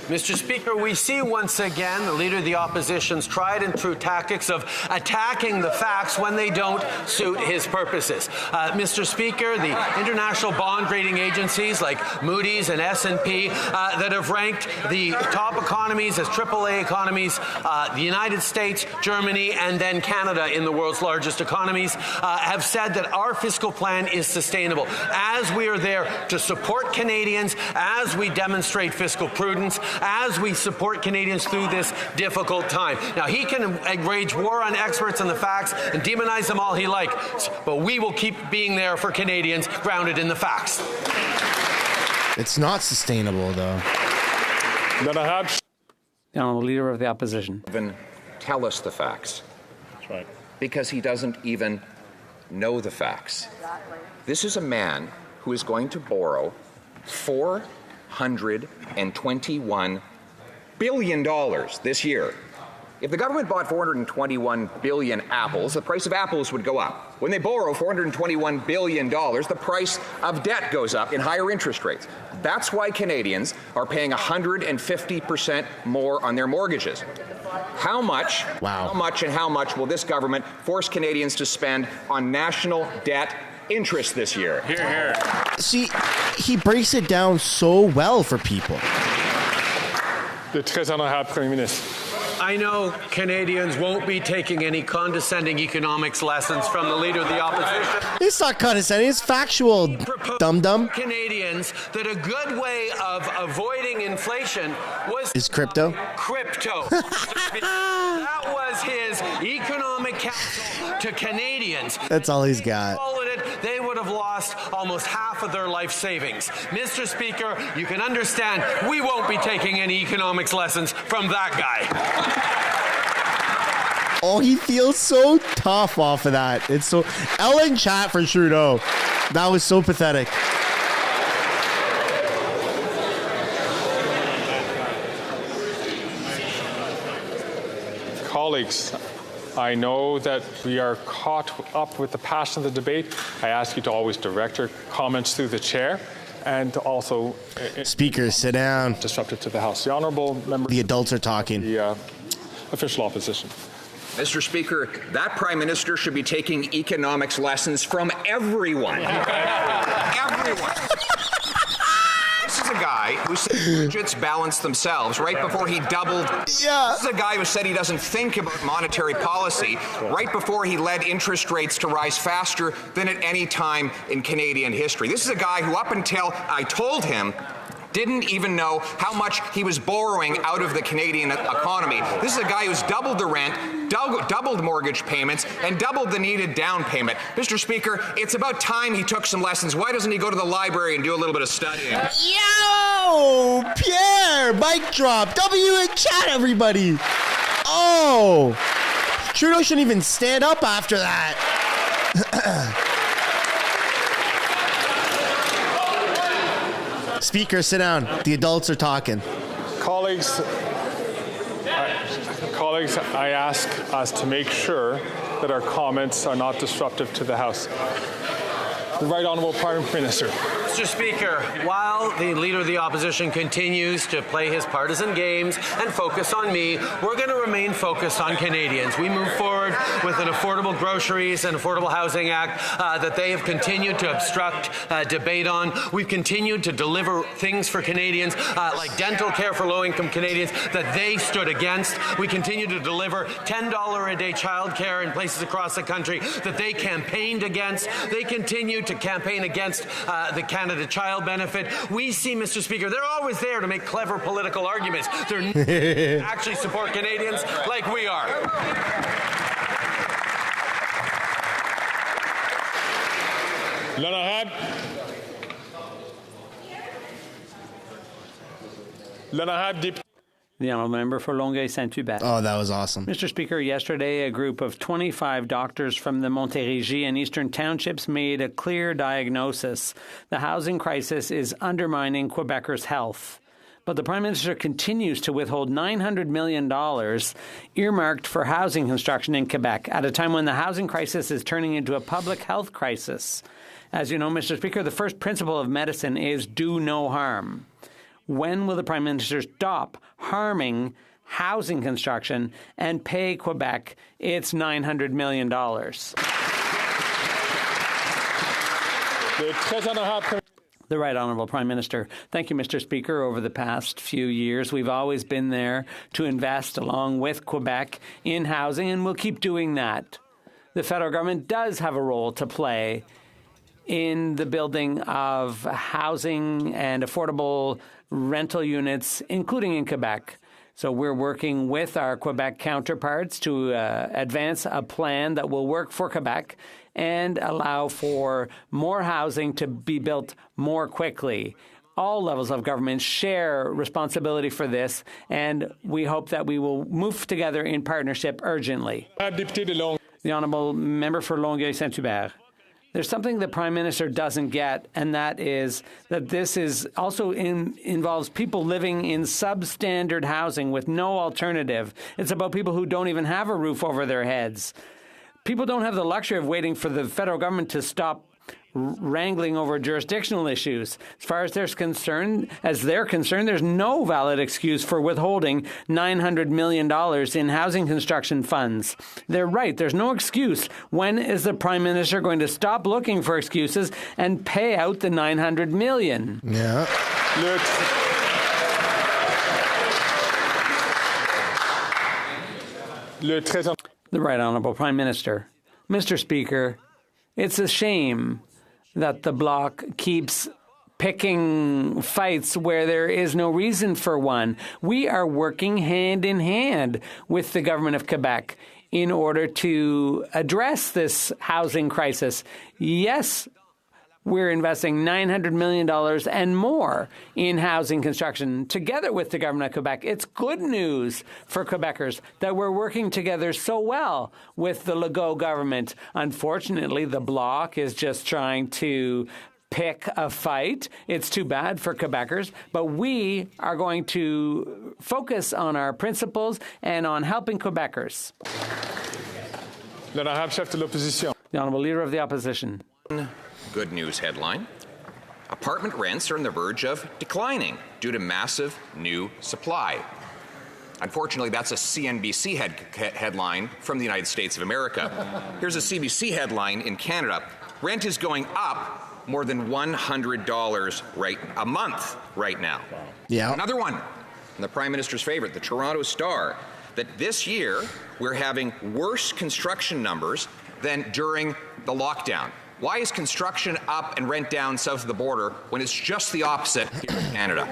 Mr. Speaker, we see once again the Leader of the Opposition's tried and true tactics of attacking the facts when they don't suit his purposes. Mr. Speaker, the international bond rating agencies like Moody's and S&P that have ranked the top economies as AAA economies, the United States, Germany, and then Canada in the world's largest economies, have said that our fiscal plan is sustainable. As we are there to support Canadians, as we demonstrate fiscal prudence, as we support Canadians through this difficult time. Now, he can wage war on experts and the facts and demonize them all he likes, but we will keep being there for Canadians grounded in the facts. It's not sustainable, though. The Honourable Leader of the Opposition. Even tell us the facts. That's right. Because he doesn't even know the facts. Exactly. This is a man who is going to borrow $421 billion this year. If the government bought 421 billion apples, the price of apples would go up. When they borrow $421 billion, the price of debt goes up in higher interest rates. That's why Canadians are paying 150% more on their mortgages. How much, how much will this government force Canadians to spend on national debt interest this year? Hear, hear. See, he breaks it down so well for people. Le très honorable Premier Ministre. I know Canadians won't be taking any condescending economics lessons from the Leader of the Opposition. It's not condescending, it's factual, dum-dum. Canadians that a good way of avoiding inflation was... Is crypto? Crypto. That was his economic counsel to Canadians. That's all he's got. They would have lost almost half of their life savings. Mr. Speaker, you can understand we won't be taking any economics lessons from that guy. Oh, he feels so tough off of that. It's so Ellen chat for Trudeau. That was so pathetic. Colleagues, I know that we are caught up with the passion of the debate. I ask you to always direct your comments through the chair and also... Speaker, sit down. Disruptive to the House. The honourable member... The adults are talking. The official opposition. Mr. Speaker, that Prime Minister should be taking economics lessons from everyone. Everyone. This is a guy who said budgets balance themselves right before he doubled. Yeah. This is a guy who said he doesn't think about monetary policy right before he led interest rates to rise faster than at any time in Canadian history. This is a guy who, up until I told him, didn't even know how much he was borrowing out of the Canadian economy. This is a guy who's doubled the rent, doubled mortgage payments, and doubled the needed down payment. Mr. Speaker, it's about time he took some lessons. Why doesn't he go to the library and do a little bit of studying? Yo! Pierre! Mic drop! W in chat, everybody! Oh! Trudeau shouldn't even stand up after that. Speaker, sit down. The adults are talking. Colleagues, I ask us to make sure that our comments are not disruptive to the House. The Right Honourable Prime Minister. Mr. Speaker, while the Leader of the Opposition continues to play his partisan games and focus on me, we're going to remain focused on Canadians. We move forward with an Affordable Groceries and Affordable Housing Act that they have continued to obstruct debate on. We've continued to deliver things for Canadians like dental care for low-income Canadians that they stood against. We continue to deliver $10 a day child care in places across the country that they campaigned against. They continue to campaign against the Canada Child Benefit. We see, Mr. Speaker, they're always there to make clever political arguments. They're actually support Canadians like we are. The honourable member for Longueuil-Saint-Hubert. Oh, that was awesome. Mr. Speaker, yesterday a group of 25 doctors from the Montérégie and Eastern Townships made a clear diagnosis. The housing crisis is undermining Quebecers' health. But the Prime Minister continues to withhold $900 million earmarked for housing construction in Quebec at a time when the housing crisis is turning into a public health crisis. As you know, Mr. Speaker, the first principle of medicine is do no harm. When will the Prime Minister stop harming housing construction and pay Quebec its $900 million? The Right Honourable Prime Minister. Thank you, Mr. Speaker. Over the past few years, we've always been there to invest along with Quebec in housing, and we'll keep doing that. The federal government does have a role to play in the building of housing and affordable rental units, including in Quebec. So we're working with our Quebec counterparts to advance a plan that will work for Quebec and allow for more housing to be built more quickly. All levels of government share responsibility for this, and we hope that we will move together in partnership urgently. The honourable member for Longueuil-Saint-Hubert. There's something the Prime Minister doesn't get, and that is that this is also involves people living in substandard housing with no alternative. It's about people who don't even have a roof over their heads. People don't have the luxury of waiting for the federal government to stop wrangling over jurisdictional issues. As far as they're concerned, there's no valid excuse for withholding $900 million in housing construction funds. They're right. There's no excuse. When is the Prime Minister going to stop looking for excuses and pay out the $900 million? Yeah. The Right Honourable Prime Minister. Mr. Speaker, it's a shame that the Bloc keeps picking fights where there is no reason for one. We are working hand in hand with the government of Quebec in order to address this housing crisis. Yes, We're investing $900 million and more in housing construction together with the government of Quebec. It's good news for Quebecers that we're working together so well with the Legault government. Unfortunately, the Bloc is just trying to pick a fight. It's too bad for Quebecers, but we are going to focus on our principles and on helping Quebecers. The Honourable Leader of the Opposition. Good news headline. Apartment rents are on the verge of declining due to massive new supply. Unfortunately, that's a CNBC headline from the United States of America. Here's a CBC headline in Canada. Rent is going up more than $100 a month right now. Yeah. Another one, and the Prime Minister's favorite, the Toronto Star, that this year we're having worse construction numbers than during the lockdown. Why is construction up and rent down south of the border when it's just the opposite here in Canada?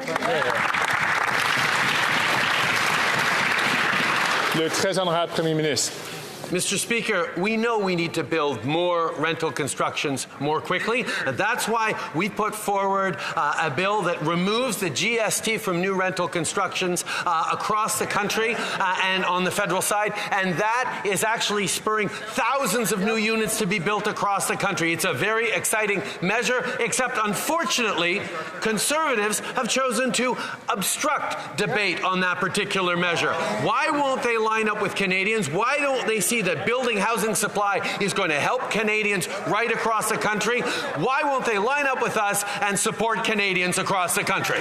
Le très honorable Premier Ministre. Mr. Speaker, we know we need to build more rental constructions more quickly, and that's why we put forward a bill that removes the GST from new rental constructions across the country and on the federal side, and that is actually spurring thousands of new units to be built across the country. It's a very exciting measure, except unfortunately, Conservatives have chosen to obstruct debate on that particular measure. Why won't they line up with Canadians? Why don't they see that building housing supply is going to help Canadians right across the country? Why won't they line up with us and support Canadians across the country?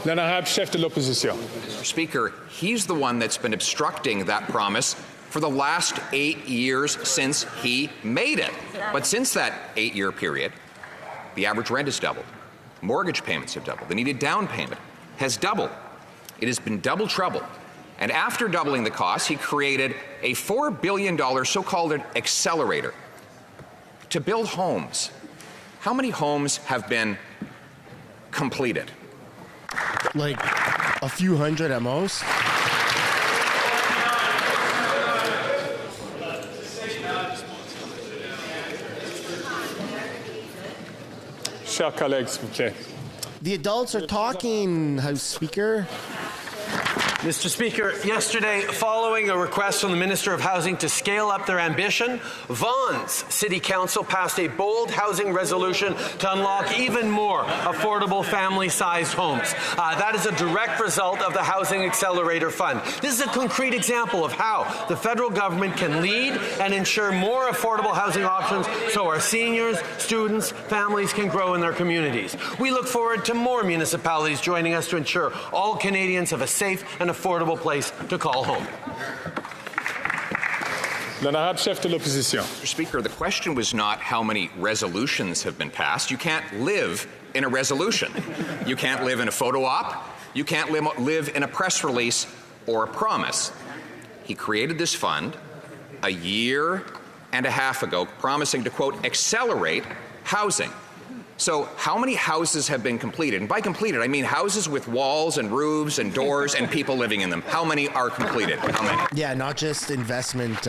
L'honorable chef de l'opposition. Mr. Speaker, he's the one that's been obstructing that promise for the last 8 years since he made it. But since that 8-year period, the average rent has doubled. Mortgage payments have doubled. The needed down payment has doubled. It has been double trouble. And after doubling the cost, he created a $4 billion so-called Accelerator to build homes. How many homes have been completed? Like a few hundred at most. Chers collègues, s'il vous plaît. The adults are talking, House Speaker. Mr. Speaker, yesterday, following a request from the Minister of Housing to scale up their ambition, Vaughan's City Council passed a bold housing resolution to unlock even more affordable family-sized homes. That is a direct result of the Housing Accelerator Fund. This is a concrete example of how the federal government can lead and ensure more affordable housing options so our seniors, students, families can grow in their communities. We look forward to more municipalities joining us to ensure all Canadians have a safe and affordable place to call home. L'honorable chef de l'opposition. Mr. Speaker, the question was not how many resolutions have been passed. You can't live in a resolution. You can't live in a photo op. You can't live in a press release or a promise. He created this fund a year and a half ago, promising to, quote, accelerate housing. So how many houses have been completed? And by completed, I mean houses with walls and roofs and doors and people living in them. How many are completed? How many? Yeah, not just investment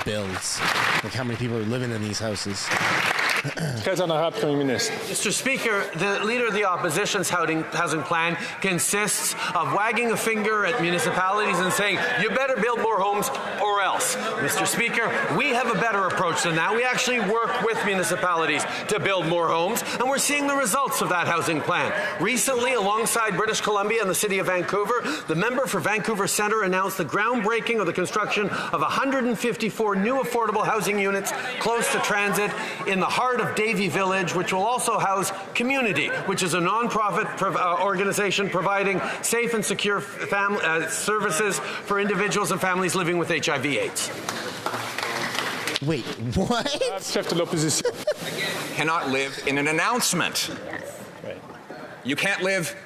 builds. Like how many people are living in these houses. Mr. Speaker, the Leader of the Opposition's housing plan consists of wagging a finger at municipalities and saying, you better build more homes or else. Mr. Speaker, we have a better approach than that. We actually work with municipalities to build more homes, and we're seeing the results of that housing plan. Recently, alongside British Columbia and the City of Vancouver, the member for Vancouver Centre announced the groundbreaking of the construction of 154 new affordable housing units close to transit in the heart of Davie Village, which will also house Community, which is a non-profit organization providing safe and secure services for individuals and families living with HIV/AIDS. Wait, what? Chef de l'opposition. Cannot live in an announcement. You can't live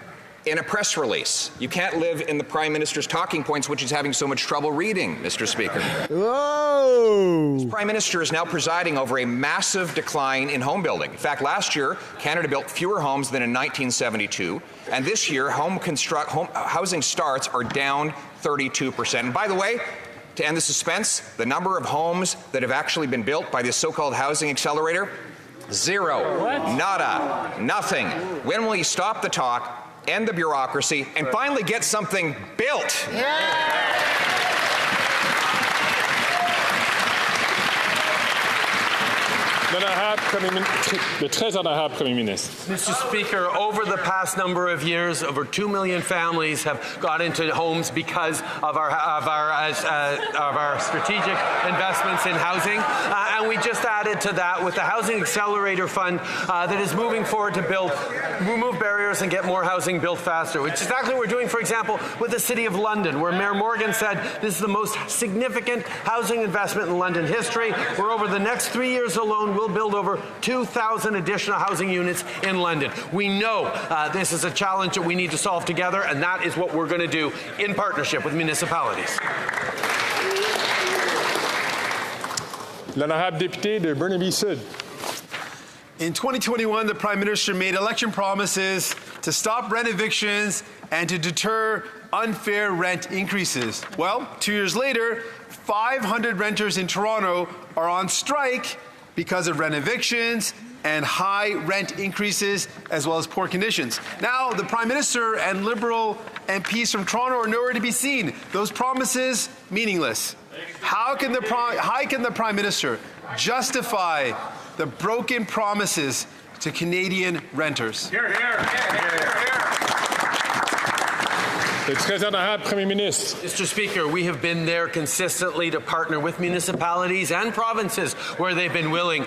in a press release. You can't live in the Prime Minister's talking points, which he's having so much trouble reading, Mr. Speaker. Whoa! The Prime Minister is now presiding over a massive decline in home building. In fact, last year, Canada built fewer homes than in 1972, and this year, housing starts are down 32%. And by the way, to end the suspense, the number of homes that have actually been built by this so-called housing accelerator? Zero. What? Nada. Nothing. When will you stop the talk, end the bureaucracy, and finally get something built? Mr. Speaker, over the past number of years, over 2 million families have got into homes because of our strategic investments in housing, and we just added to that with the Housing Accelerator Fund that is moving forward to remove barriers and get more housing built faster, which is exactly what we're doing, for example, with the City of London, where Mayor Morgan said this is the most significant housing investment in London history, where over the next 3 years alone, we'll build over 2,000 additional housing units in London. We know this is a challenge that we need to solve together, and that is what we're going to do in partnership with municipalities. L'honorable député de Burnaby-Sud. In 2021, the Prime Minister made election promises to stop rent evictions and to deter unfair rent increases. Well, 2 years later, 500 renters in Toronto are on strike because of rent evictions and high rent increases, as well as poor conditions. Now, the Prime Minister and Liberal MPs from Toronto are nowhere to be seen. Those promises, meaningless. How can the Prime Minister justify the broken promises to Canadian renters? Hear, hear. Hear, hear. Mr. Speaker, we have been there consistently to partner with municipalities and provinces where they've been willing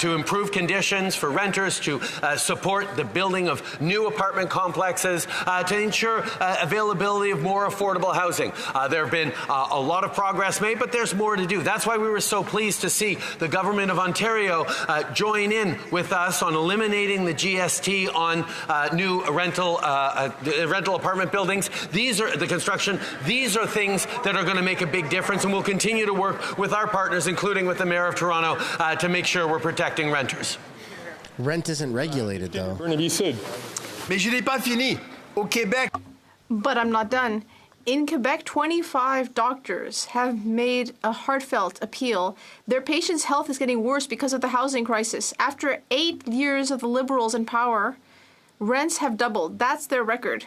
to improve conditions for renters, to support the building of new apartment complexes, to ensure availability of more affordable housing. There have been a lot of progress made, but there's more to do. That's why we were so pleased to see the Government of Ontario join in with us on eliminating the GST on new rental apartment buildings. These are the construction. These are things that are going to make a big difference, and we'll continue to work with our partners, including with the Mayor of Toronto, to make sure we're protecting renters. Rent isn't regulated, though. Mais je n'ai pas fini. Au Québec. But I'm not done. In Quebec, 25 doctors have made a heartfelt appeal. Their patients' health is getting worse because of the housing crisis. After 8 years of the Liberals in power, rents have doubled. That's their record.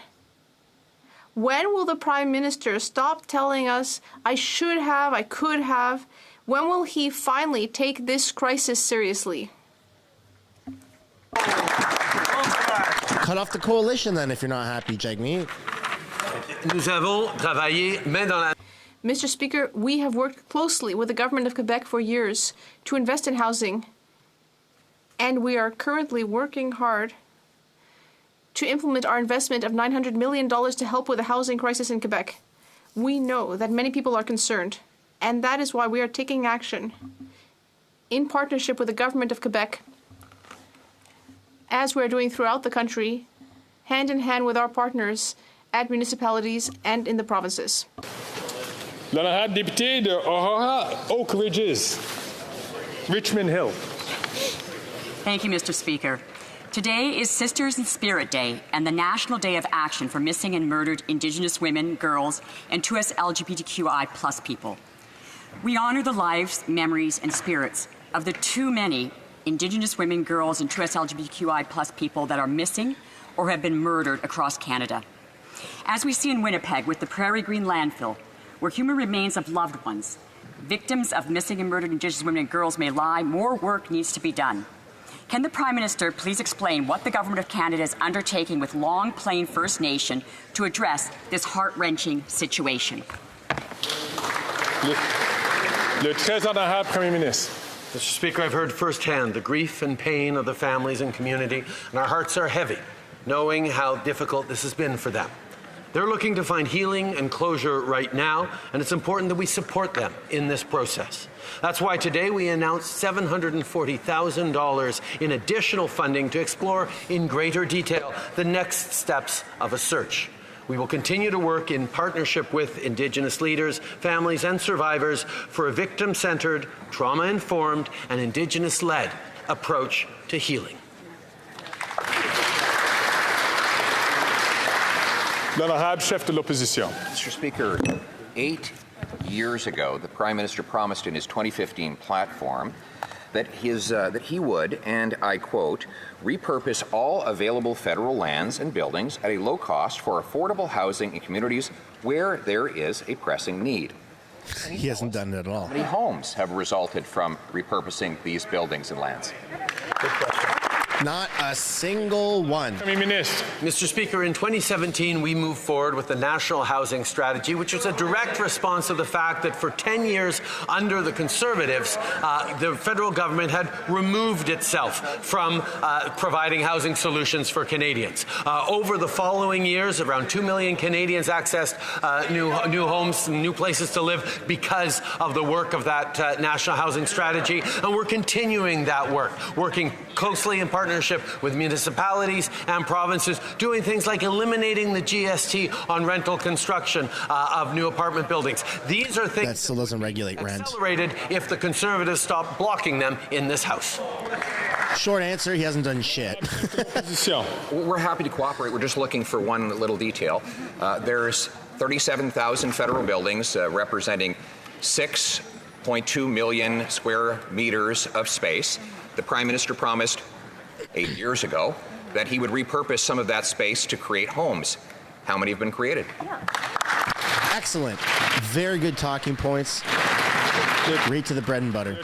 When will the Prime Minister stop telling us, I should have, I could have? When will he finally take this crisis seriously? Cut off the coalition then if you're not happy, Jagmeet. Nous avons travaillé main dans la... Mr. Speaker, we have worked closely with the Government of Quebec for years to invest in housing, and we are currently working hard to implement our investment of $900 million to help with the housing crisis in Quebec. We know that many people are concerned, and that is why we are taking action in partnership with the Government of Quebec, as we're doing throughout the country, hand in hand with our partners at municipalities and in the provinces. L'honorable député de Aurora Oak Ridges, Richmond Hill. Thank you, Mr. Speaker. Today is Sisters in Spirit Day and the National Day of Action for Missing and Murdered Indigenous Women, Girls, and 2S LGBTQI+ people. We honor the lives, memories, and spirits of the too many Indigenous women, girls, and 2S LGBTQI+ people that are missing or have been murdered across Canada. As we see in Winnipeg with the Prairie Green landfill, where human remains of loved ones, victims of missing and murdered Indigenous women and girls may lie, more work needs to be done. Can the Prime Minister please explain what the Government of Canada is undertaking with Long Plain First Nation to address this heart-wrenching situation? Le très honorable Premier Ministre. Mr. Speaker, I've heard firsthand the grief and pain of the families and community, and our hearts are heavy, knowing how difficult this has been for them. They're looking to find healing and closure right now, and it's important that we support them in this process. That's why today we announced $740,000 in additional funding to explore in greater detail the next steps of a search. We will continue to work in partnership with Indigenous leaders, families, and survivors for a victim-centered, trauma-informed, and Indigenous-led approach to healing. L'honorable chef de l'opposition. Mr. Speaker, 8 years ago, the Prime Minister promised in his 2015 platform that he would, and I quote, repurpose all available federal lands and buildings at a low cost for affordable housing in communities where there is a pressing need. He hasn't done it at all. How many homes have resulted from repurposing these buildings and lands? Good question. Not a single one. Mr. Speaker, in 2017, we moved forward with the National Housing Strategy, which was a direct response to the fact that for 10 years under the Conservatives, the federal government had removed itself from providing housing solutions for Canadians. Over the following years, around 2 million Canadians accessed new homes, new places to live because of the work of that National Housing Strategy. And we're continuing that work, working closely in partnership with municipalities and provinces, doing things like eliminating the GST on rental construction of new apartment buildings. These are things that still doesn't regulate rent. Accelerated if the Conservatives stop blocking them in this House. Short answer, he hasn't done shit. We're happy to cooperate. We're just looking for one little detail. There's 37,000 federal buildings representing 6.2 million square meters of space. The Prime Minister promised 8 years ago that he would repurpose some of that space to create homes. How many have been created? Excellent. Very good talking points. Right to the bread and butter.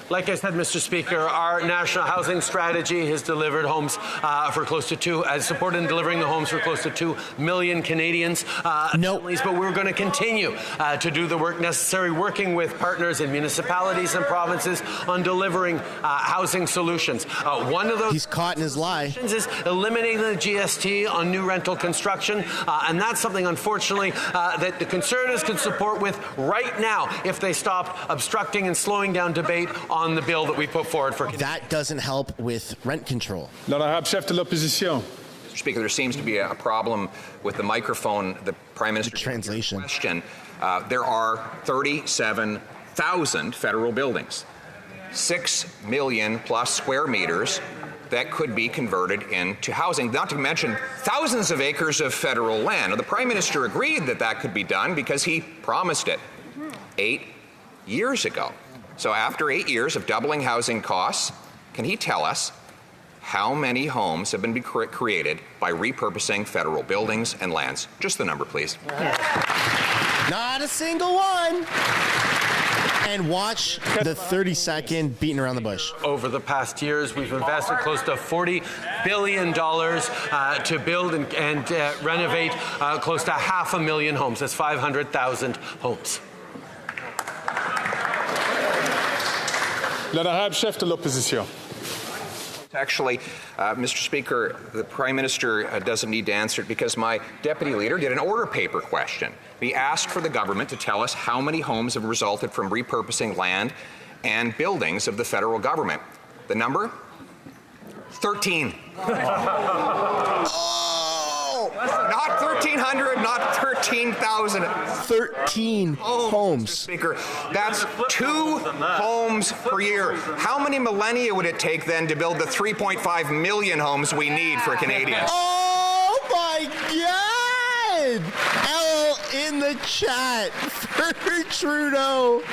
Like I said, Mr. Speaker, our national housing strategy has delivered homes has supported in delivering the homes for close to 2 million Canadians. But we're going to continue to do the work necessary, working with partners in municipalities and provinces on delivering housing solutions. One of those he's caught in his lie is eliminating the GST on new rental construction, and that's something, unfortunately, that the Conservatives can support with right now if they stop obstructing and slowing down debate on the bill that we put forward for Canadians. That doesn't help with rent control. Mr. Speaker, there seems to be a problem with the microphone. The Prime Minister translation question. There are 37,000 federal buildings, 6 million plus square meters that could be converted into housing, not to mention thousands of acres of federal land. Now, the Prime Minister agreed that that could be done because he promised it 8 years ago. So after 8 years of doubling housing costs, can he tell us how many homes have been created by repurposing federal buildings and lands? Just the number, please. Not a single one. And watch the 30-second beating around the bush. Over the past years, we've invested close to $40 billion to build and renovate close to 500,000 homes. That's 500,000 homes. L'honorable chef de l'opposition. Actually, Mr. Speaker, the Prime Minister doesn't need to answer it because my deputy leader did an order paper question. He asked for the government to tell us how many homes have resulted from repurposing land and buildings of the federal government. The number? 13. Not 1,300, not 13,000. 13 homes. Speaker, that's 2 homes per year. How many millennia would it take then to build the 3.5 million homes we need for Canadians? Oh my God! L in the chat for Trudeau.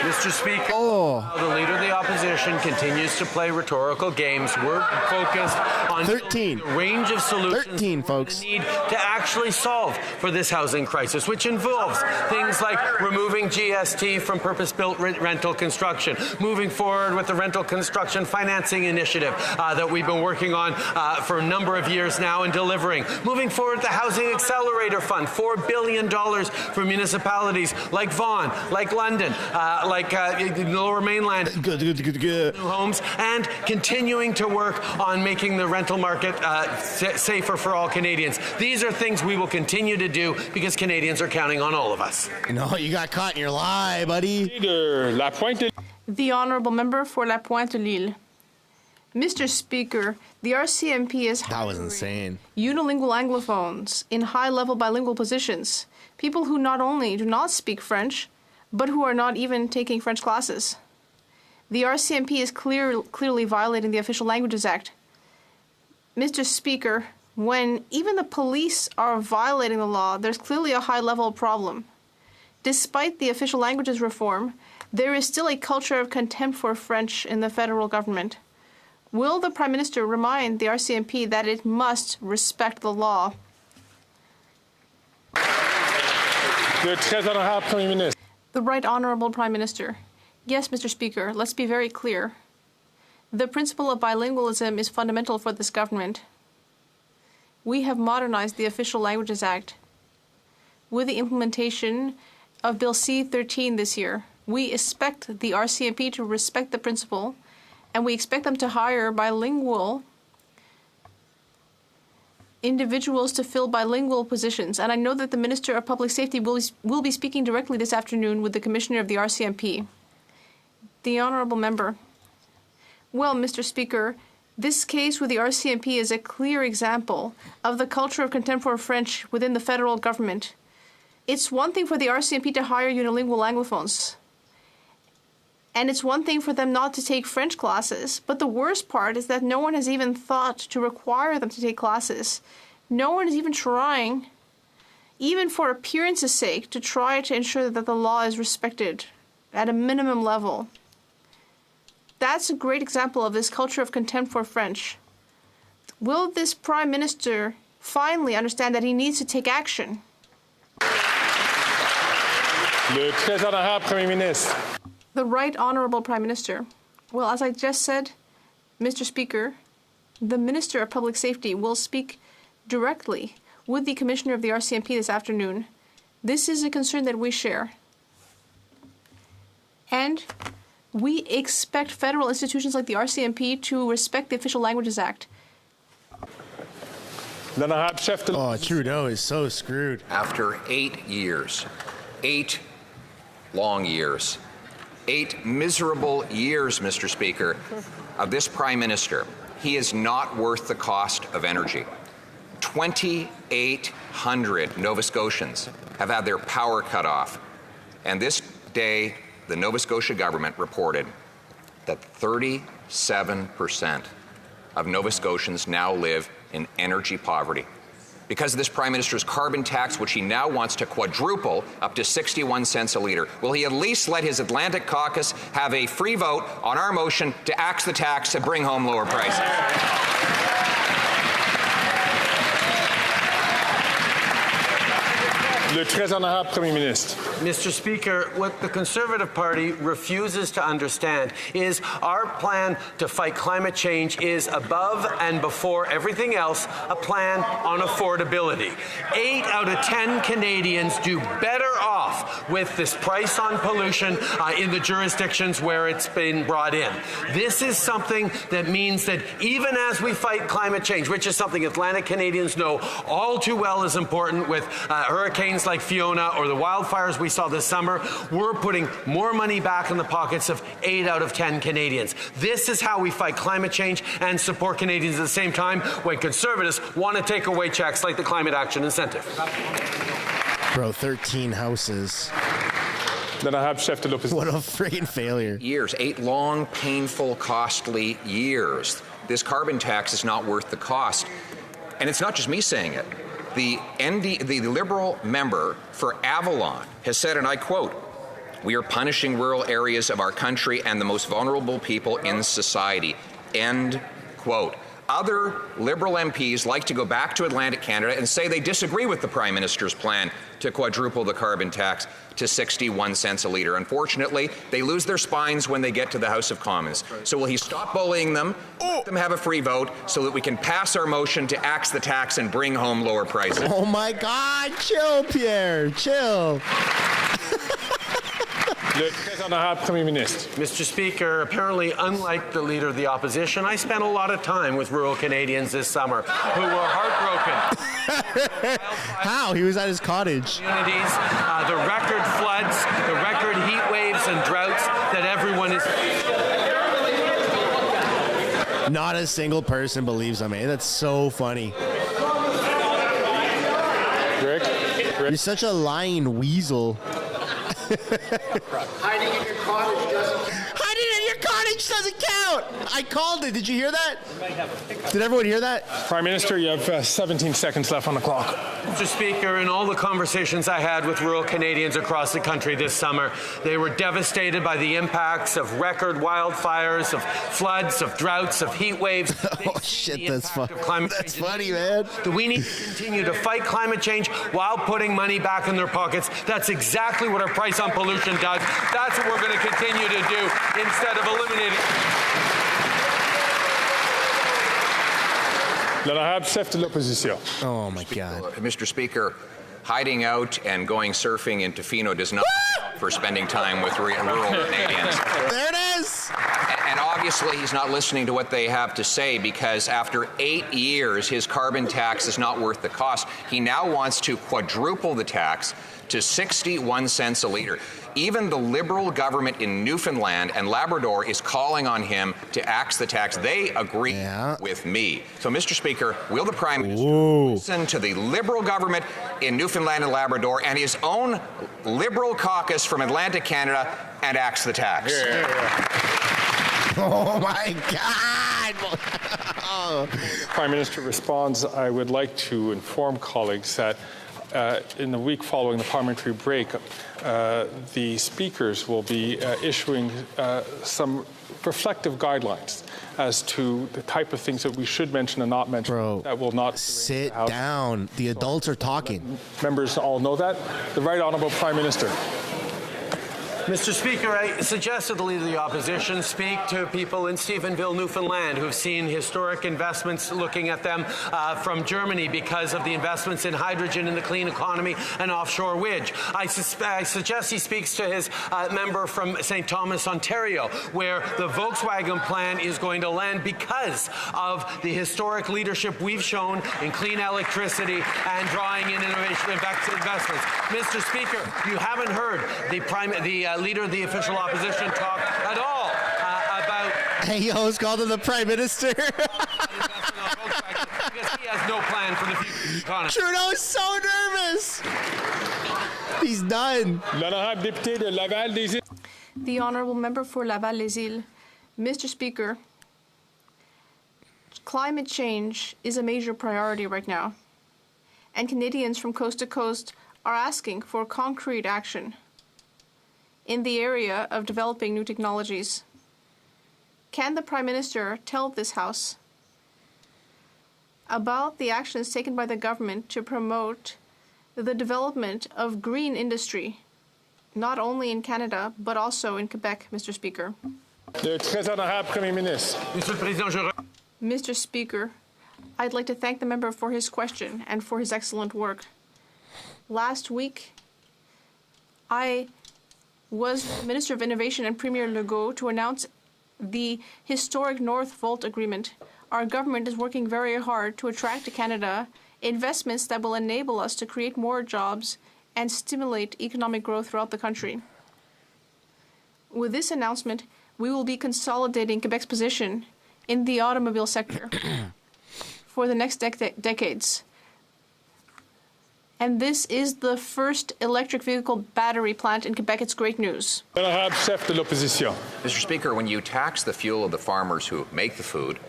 Mr. Speaker, the Leader of the Opposition continues to play rhetorical games. We're focused on 13. A range of solutions 13, folks. we need to actually solve for this housing crisis, which involves things like removing GST from purpose-built rental construction, moving forward with the rental construction financing initiative that we've been working on for a number of years now and delivering, moving forward the Housing Accelerator Fund, $4 billion for municipalities like Vaughan, like London, like the Lower Mainland, new homes, and continuing to work on making the rental market safer for all Canadians. These are things we will continue to do because Canadians are counting on all of us. No, you got caught in your lie, buddy. The Honourable Member for La Pointe-Lille. Mr. Speaker, the RCMP is insane. Unilingual Anglophones in high-level bilingual positions, people who not only do not speak French, but who are not even taking French classes. The RCMP is clearly violating the Official Languages Act. Mr. Speaker, When even the police are violating the law, there's clearly a high-level problem. Despite the official languages reform, there is still a culture of contempt for French in the federal government. Will the Prime Minister remind the RCMP that it must respect the law? The Right Honourable Prime Minister. Yes, Mr. Speaker, let's be very clear. The principle of bilingualism is fundamental for this government. We have modernized the Official Languages Act. With the implementation of Bill C-13 this year, we expect the RCMP to respect the principle, and we expect them to hire bilingual individuals to fill bilingual positions. And I know that the Minister of Public Safety will be speaking directly this afternoon with the Commissioner of the RCMP. The Honourable Member. Well, Mr. Speaker, this case with the RCMP is a clear example of the culture of contempt for French within the federal government. It's one thing for the RCMP to hire unilingual Anglophones, and it's one thing for them not to take French classes, but the worst part is that no one has even thought to require them to take classes. No one is even trying, even for appearance's sake, to try to ensure that the law is respected at a minimum level. That's a great example of this culture of contempt for French. Will this Prime Minister finally understand that he needs to take action? Le très honorable Premier Ministre. The Right Honourable Prime Minister. Well, as I just said, Mr. Speaker, the Minister of Public Safety will speak directly with the Commissioner of the RCMP this afternoon. This is a concern that we share. And we expect federal institutions like the RCMP to respect the Official Languages Act. Oh, Trudeau is so screwed. After 8 years, 8 long years, 8 miserable years, Mr. Speaker, of this Prime Minister, he is not worth the cost of energy. 2,800 Nova Scotians have had their power cut off. And this day, the Nova Scotia government reported that 37% of Nova Scotians now live in energy poverty. Because of this Prime Minister's carbon tax, which he now wants to quadruple up to 61 cents a litre, will he at least let his Atlantic caucus have a free vote on our motion to axe the tax to bring home lower prices? Le très honorable Premier Ministre. Mr. Speaker, what the Conservative Party refuses to understand is our plan to fight climate change is above and before everything else a plan on affordability. 8 out of 10 Canadians do better off with this price on pollution in the jurisdictions where it's been brought in. This is something that means that even as we fight climate change, which is something Atlantic Canadians know all too well is important with hurricanes like Fiona or the wildfires we saw this summer, we're putting more money back in the pockets of 8 out of 10 Canadians. This is how we fight climate change and support Canadians at the same time when Conservatives want to take away checks like the Climate Action Incentive. Bro, 13 houses. What a freaking failure. Years, 8 long, painful, costly years. This carbon tax is not worth the cost. And it's not just me saying it. The Liberal member for Avalon has said, and I quote, "We are punishing rural areas of our country and the most vulnerable people in society." End quote. Other Liberal MPs like to go back to Atlantic Canada and say they disagree with the Prime Minister's plan to quadruple the carbon tax to 61 cents a litre. Unfortunately, they lose their spines when they get to the House of Commons. So will he stop bullying them, let them have a free vote, so that we can pass our motion to axe the tax and bring home lower prices? Oh my God, chill, Pierre, chill. Le très honorable Premier Ministre. Mr. Speaker, apparently unlike the Leader of the Opposition, I spent a lot of time with rural Canadians this summer who were heartbroken. How? He was at his cottage. Communities, the record floods, the record heat waves and droughts that everyone is... Not a single person believes him, eh? That's so funny. Rick? You're such a lying weasel. Hiding in your cottage, Justin. Hiding in your cottage doesn't count. I called it. Did you hear that? Did everyone hear that? Prime Minister, you have 17 seconds left on the clock. Mr. Speaker, in all the conversations I had with rural Canadians across the country this summer, they were devastated by the impacts of record wildfires, of floods, of droughts, of heat waves. Oh, shit, that's funny. That's funny, man. We need to continue to fight climate change while putting money back in their pockets. That's exactly what our price on pollution does. That's what we're going to continue to do instead of eliminating. L'honorable chef de l'opposition. Oh, my God. Mr. Speaker, hiding out and going surfing in Tofino does not count for spending time with rural Canadians. There it is. And obviously, he's not listening to what they have to say, because after 8 years, his carbon tax is not worth the cost. He now wants to quadruple the tax to 61 cents a litre. Even the Liberal government in Newfoundland and Labrador is calling on him to axe the tax. They agree with me. So, Mr. Speaker, will the Prime Minister listen to the Liberal government in Newfoundland and Labrador and his own Liberal caucus from Atlantic Canada and axe the tax? Oh, my God. Prime Minister responds, I would like to inform colleagues that in the week following the parliamentary break, the speakers will be issuing some reflective guidelines as to the type of things that we should mention and not mention. Bro, that will not sit down. The adults are talking. Members all know that. The Right Honourable Prime Minister. Mr. Speaker, I suggest that the Leader of the Opposition speak to people in Stephenville, Newfoundland, who've seen historic investments, looking at them from Germany because of the investments in hydrogen in the clean economy and offshore wind. I suggest he speaks to his member from St. Thomas, Ontario, where the Volkswagen plan is going to land because of the historic leadership we've shown in clean electricity and drawing in innovation investments. Mr. Speaker, you haven't heard the Leader of the official opposition talk at all about... Hey, yo, who's called him the Prime Minister? Because he has no plan for the future of the economy. Trudeau's so nervous. He's done. The Honourable Member for Laval-Les-Îles. Mr. Speaker, climate change is a major priority right now, and Canadians from coast to coast are asking for concrete action in the area of developing new technologies. Can the Prime Minister tell this House about the actions taken by the government to promote the development of green industry, not only in Canada, but also in Quebec, Mr. Speaker? Mr. Speaker, I'd like to thank the member for his question and for his excellent work. Last week, I was Minister of Innovation and Premier Legault to announce the historic North Volt Agreement. Our government is working very hard to attract to Canada investments that will enable us to create more jobs and stimulate economic growth throughout the country. With this announcement, we will be consolidating Quebec's position in the automobile sector for the next decades. And this is the first electric vehicle battery plant in Quebec. It's great news. Mr. Speaker, when you tax the fuel of the farmers who make the food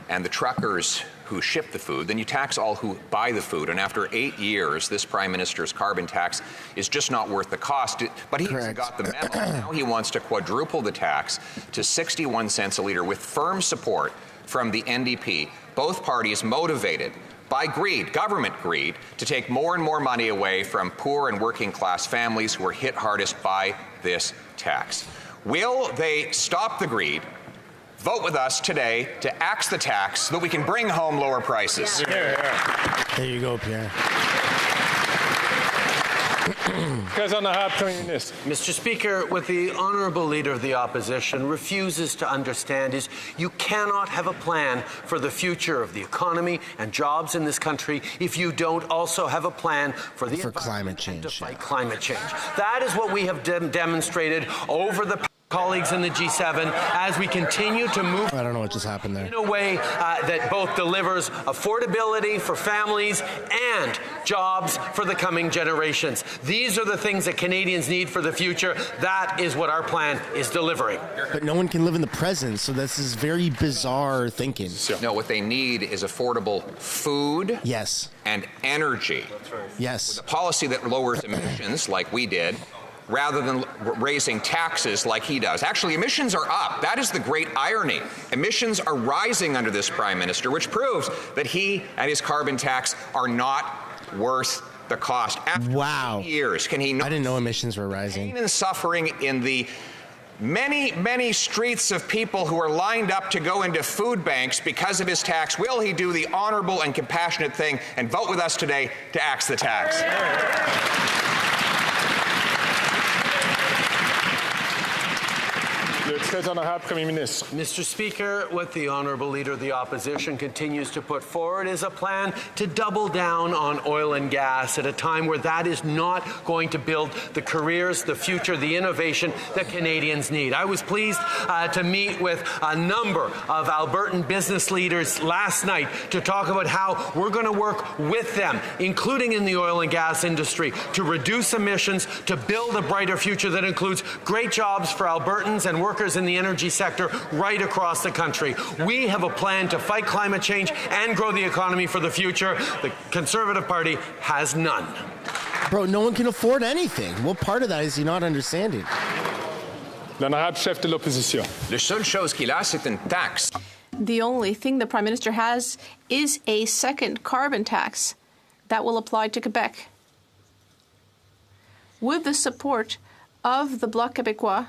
and the truckers who ship the food, then you tax all who buy the food. And after 8 years, this Prime Minister's carbon tax is just not worth the cost. But he hasn't got the memo. Now he wants to quadruple the tax to 61 cents a litre with firm support from the NDP. Both parties motivated by greed, government greed, to take more and more money away from poor and working class families who are hit hardest by this tax. Will they stop the greed, vote with us today to axe the tax so that we can bring home lower prices? There you go, Pierre. Mr. Speaker, what the Honourable Leader of the Opposition refuses to understand is you cannot have a plan for the future of the economy and jobs in this country if you don't also have a plan for the climate change. To fight climate change. That is what we have demonstrated over the colleagues in the G7 as we continue to move I don't know what just happened there. in a way that both delivers affordability for families and jobs for the coming generations. These are the things that Canadians need for the future. That is what our plan is delivering. But no one can live in the present, so this is very bizarre thinking. No, what they need is affordable food. Yes. And energy. Yes. With a policy that lowers emissions like we did, rather than raising taxes like he does. Actually, emissions are up. That is the great irony. Emissions are rising under this Prime Minister, which proves that he and his carbon tax are not worth the cost. After years, can he not? I didn't know emissions were rising. Pain and suffering in the many streets of people who are lined up to go into food banks because of his tax. Will he do the honorable and compassionate thing and vote with us today to axe the tax? Mr. Speaker, what the Honourable Leader of the Opposition continues to put forward is a plan to double down on oil and gas at a time where that is not going to build the careers, the future, the innovation that Canadians need. I was pleased to meet with a number of Albertan business leaders last night to talk about how we're going to work with them, including in the oil and gas industry, to reduce emissions, to build a brighter future that includes great jobs for Albertans and workers in the energy sector right across the country. We have a plan to fight climate change and grow the economy for the future. The Conservative Party has none. Bro, no one can afford anything. What part of that is he not understanding? L'honorable chef de l'opposition. La seule chose qu'il a, c'est une taxe. The only thing the Prime Minister has is a second carbon tax that will apply to Quebec. With the support of the Bloc Québécois,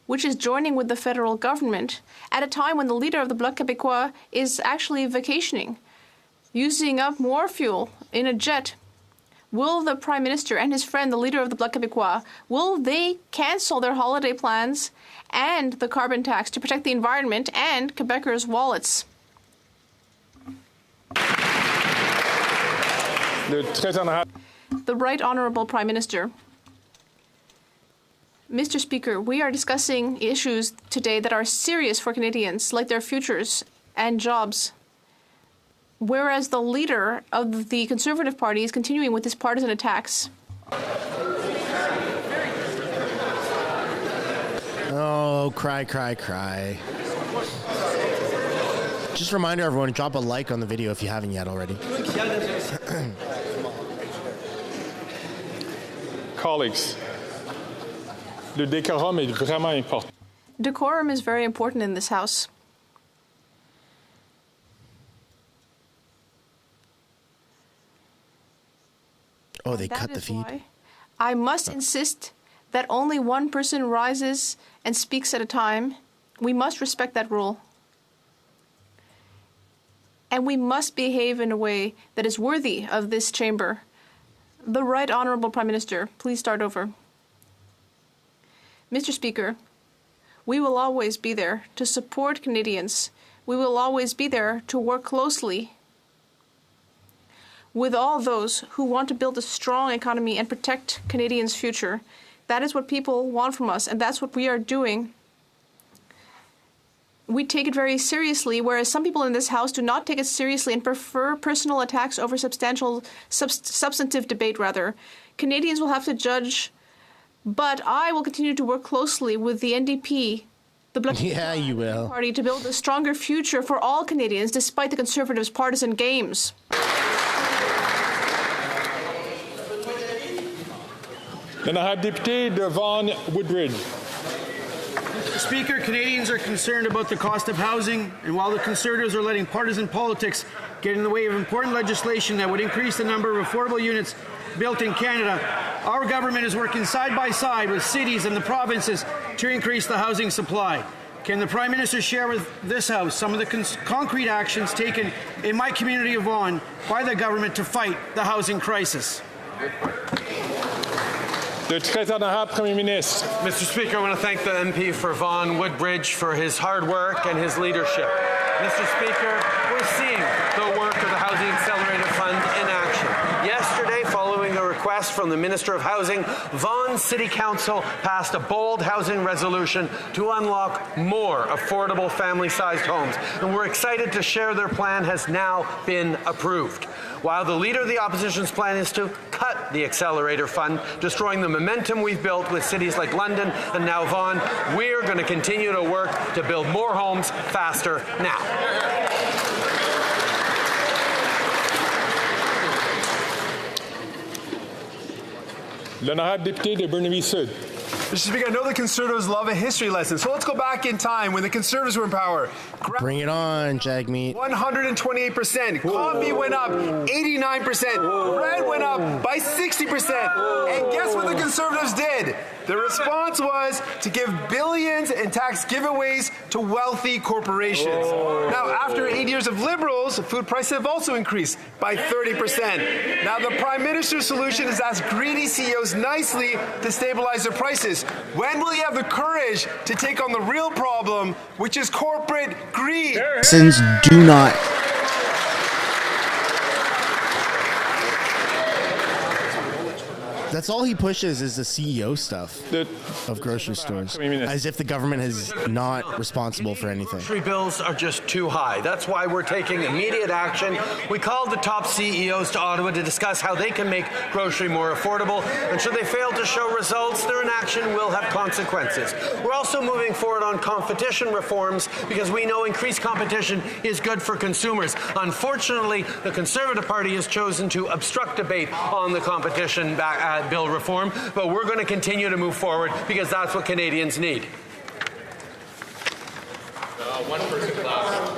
which is joining with the federal government at a time when the leader of the Bloc Québécois is actually vacationing, using up more fuel in a jet. Will the Prime Minister and his friend, the leader of the Bloc Québécois, will they cancel their holiday plans and the carbon tax to protect the environment and Quebecers' wallets? The Right Honourable Prime Minister. Mr. Speaker, we are discussing issues today that are serious for Canadians, like their futures and jobs. Whereas the leader of the Conservative Party is continuing with his partisan attacks. Oh, cry. Just a reminder, everyone, drop a like on the video if you haven't yet already. Colleagues, le décorum est vraiment important. Decorum is very important in this House. Oh, they cut the feed. I must insist that only one person rises and speaks at a time. We must respect that rule. And we must behave in a way that is worthy of this chamber. The Right Honourable Prime Minister, please start over. Mr. Speaker, we will always be there to support Canadians. We will always be there to work closely with all those who want to build a strong economy and protect Canadians' future. That is what people want from us, and that's what we are doing. We take it very seriously, whereas some people in this House do not take it seriously and prefer personal attacks over substantive debate, rather. Canadians will have to judge, but I will continue to work closely with the NDP, the Bloc Party, to build a stronger future for all Canadians, despite the Conservatives' partisan games. L'honorable député de Vaughan Woodbridge. Mr. Speaker, Canadians are concerned about the cost of housing, and while the Conservatives are letting partisan politics get in the way of important legislation that would increase the number of affordable units built in Canada, our government is working side by side with cities and the provinces to increase the housing supply. Can the Prime Minister share with this House some of the concrete actions taken in my community of Vaughan by the government to fight the housing crisis? Mr. Speaker, I want to thank the MP for Vaughan Woodbridge for his hard work and his leadership. Mr. Speaker, we're seeing the work of the Housing Accelerator Fund in action. Yesterday, following a request request from the Minister of Housing, Vaughan City Council passed a bold housing resolution to unlock more affordable family-sized homes. And we're excited to share their plan has now been approved. While the Leader of the Opposition's plan is to cut the Accelerator fund, destroying the momentum we've built with cities like London and now Vaughan, we're going to continue to work to build more homes faster now. L'honorable député de Burnaby-Sud. Mr. Speaker, I know the Conservatives love a history lesson, so let's go back in time when the Conservatives were in power. Bring it on, Jagmeet. 128%. Coffee went up 89%. Bread went up by 60%. And guess what the Conservatives did? The response was to give billions in tax giveaways to wealthy corporations. Now, after 8 years of Liberals, food prices have also increased by 30%. Now, the Prime Minister's solution is to ask greedy CEOs nicely to stabilize their prices. When will you have the courage to take on the real problem, which is corporate greed? Citizens do not. That's all he pushes is the CEO stuff of grocery stores, as if the government is not responsible for anything. Grocery bills are just too high. That's why we're taking immediate action. We called the top CEOs to Ottawa to discuss how they can make grocery more affordable, and should they fail to show results, their inaction will have consequences. We're also moving forward on competition reforms because we know increased competition is good for consumers. Unfortunately, the Conservative Party has chosen to obstruct debate on the competition bill reform, but we're going to continue to move forward because that's what Canadians need. One person class.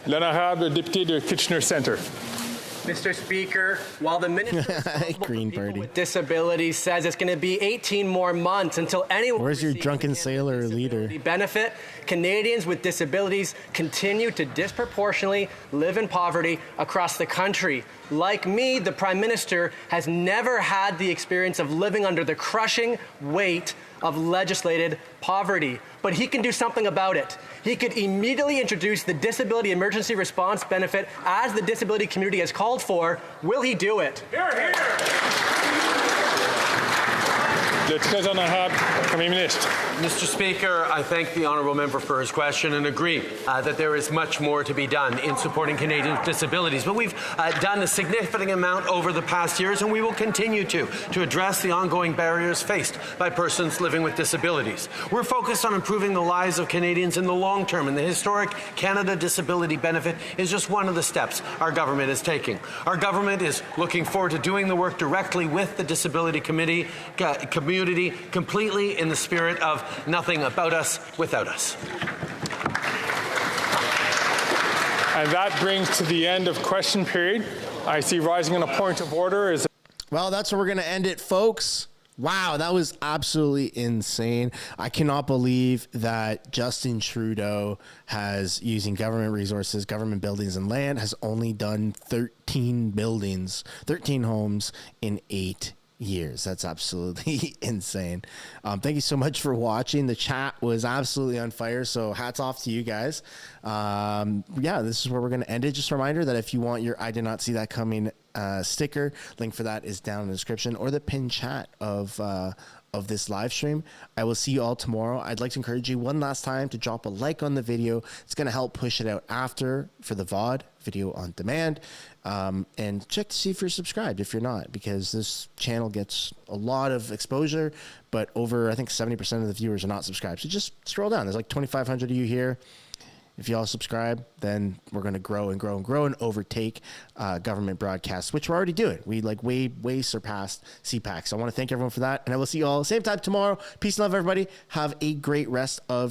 L'honorable député de Kitchener Centre. Mr. Speaker, while the Minister Green Party with Disabilities says it's going to be 18 more months until anyone Where's your drunken sailor leader? benefit, Canadians with disabilities continue to disproportionately live in poverty across the country. Like me, the Prime Minister has never had the experience of living under the crushing weight of legislated poverty. But he can do something about it. He could immediately introduce the Disability Emergency Response Benefit as the disability community has called for. Will he do it? Here, here. Le très honorable Premier Ministre. Mr. Speaker, I thank the honourable member for his question and agree that there is much more to be done in supporting Canadians with disabilities. But we've done a significant amount over the past years, and we will continue to address the ongoing barriers faced by persons living with disabilities. We're focused on improving the lives of Canadians in the long term, and the historic Canada Disability Benefit is just one of the steps our government is taking. Our government is looking forward to doing the work directly with the Disability community completely in the spirit of nothing about us without us. And that brings to the end of question period. I see rising on a point of order is. Well, that's where we're going to end it, folks. Wow, that was absolutely insane. I cannot believe that Justin Trudeau has, using government resources, government buildings and land, has only done 13 homes in 8 years. That's absolutely insane. Thank you so much for watching. The chat was absolutely on fire, so hats off to you guys. Yeah, this is where we're going to end it. Just a reminder that if you want your I Did Not See That Coming sticker, link for that is down in the description or the pinned chat of this live stream. I will see you all tomorrow. I'd like to encourage you one last time to drop a like on the video. It's going to help push it out after for the VOD, video on demand. And check to see if you're subscribed if you're not, because this channel gets a lot of exposure, but over, I think 70% of the viewers are not subscribed. So just scroll down. There's like 2,500 of you here. If you all subscribe, then we're going to grow and grow and grow and overtake government broadcasts, which we're already doing. We like way surpassed CPAC. So I want to thank everyone for that. And I will see you all same time tomorrow. Peace and love, everybody. Have a great rest of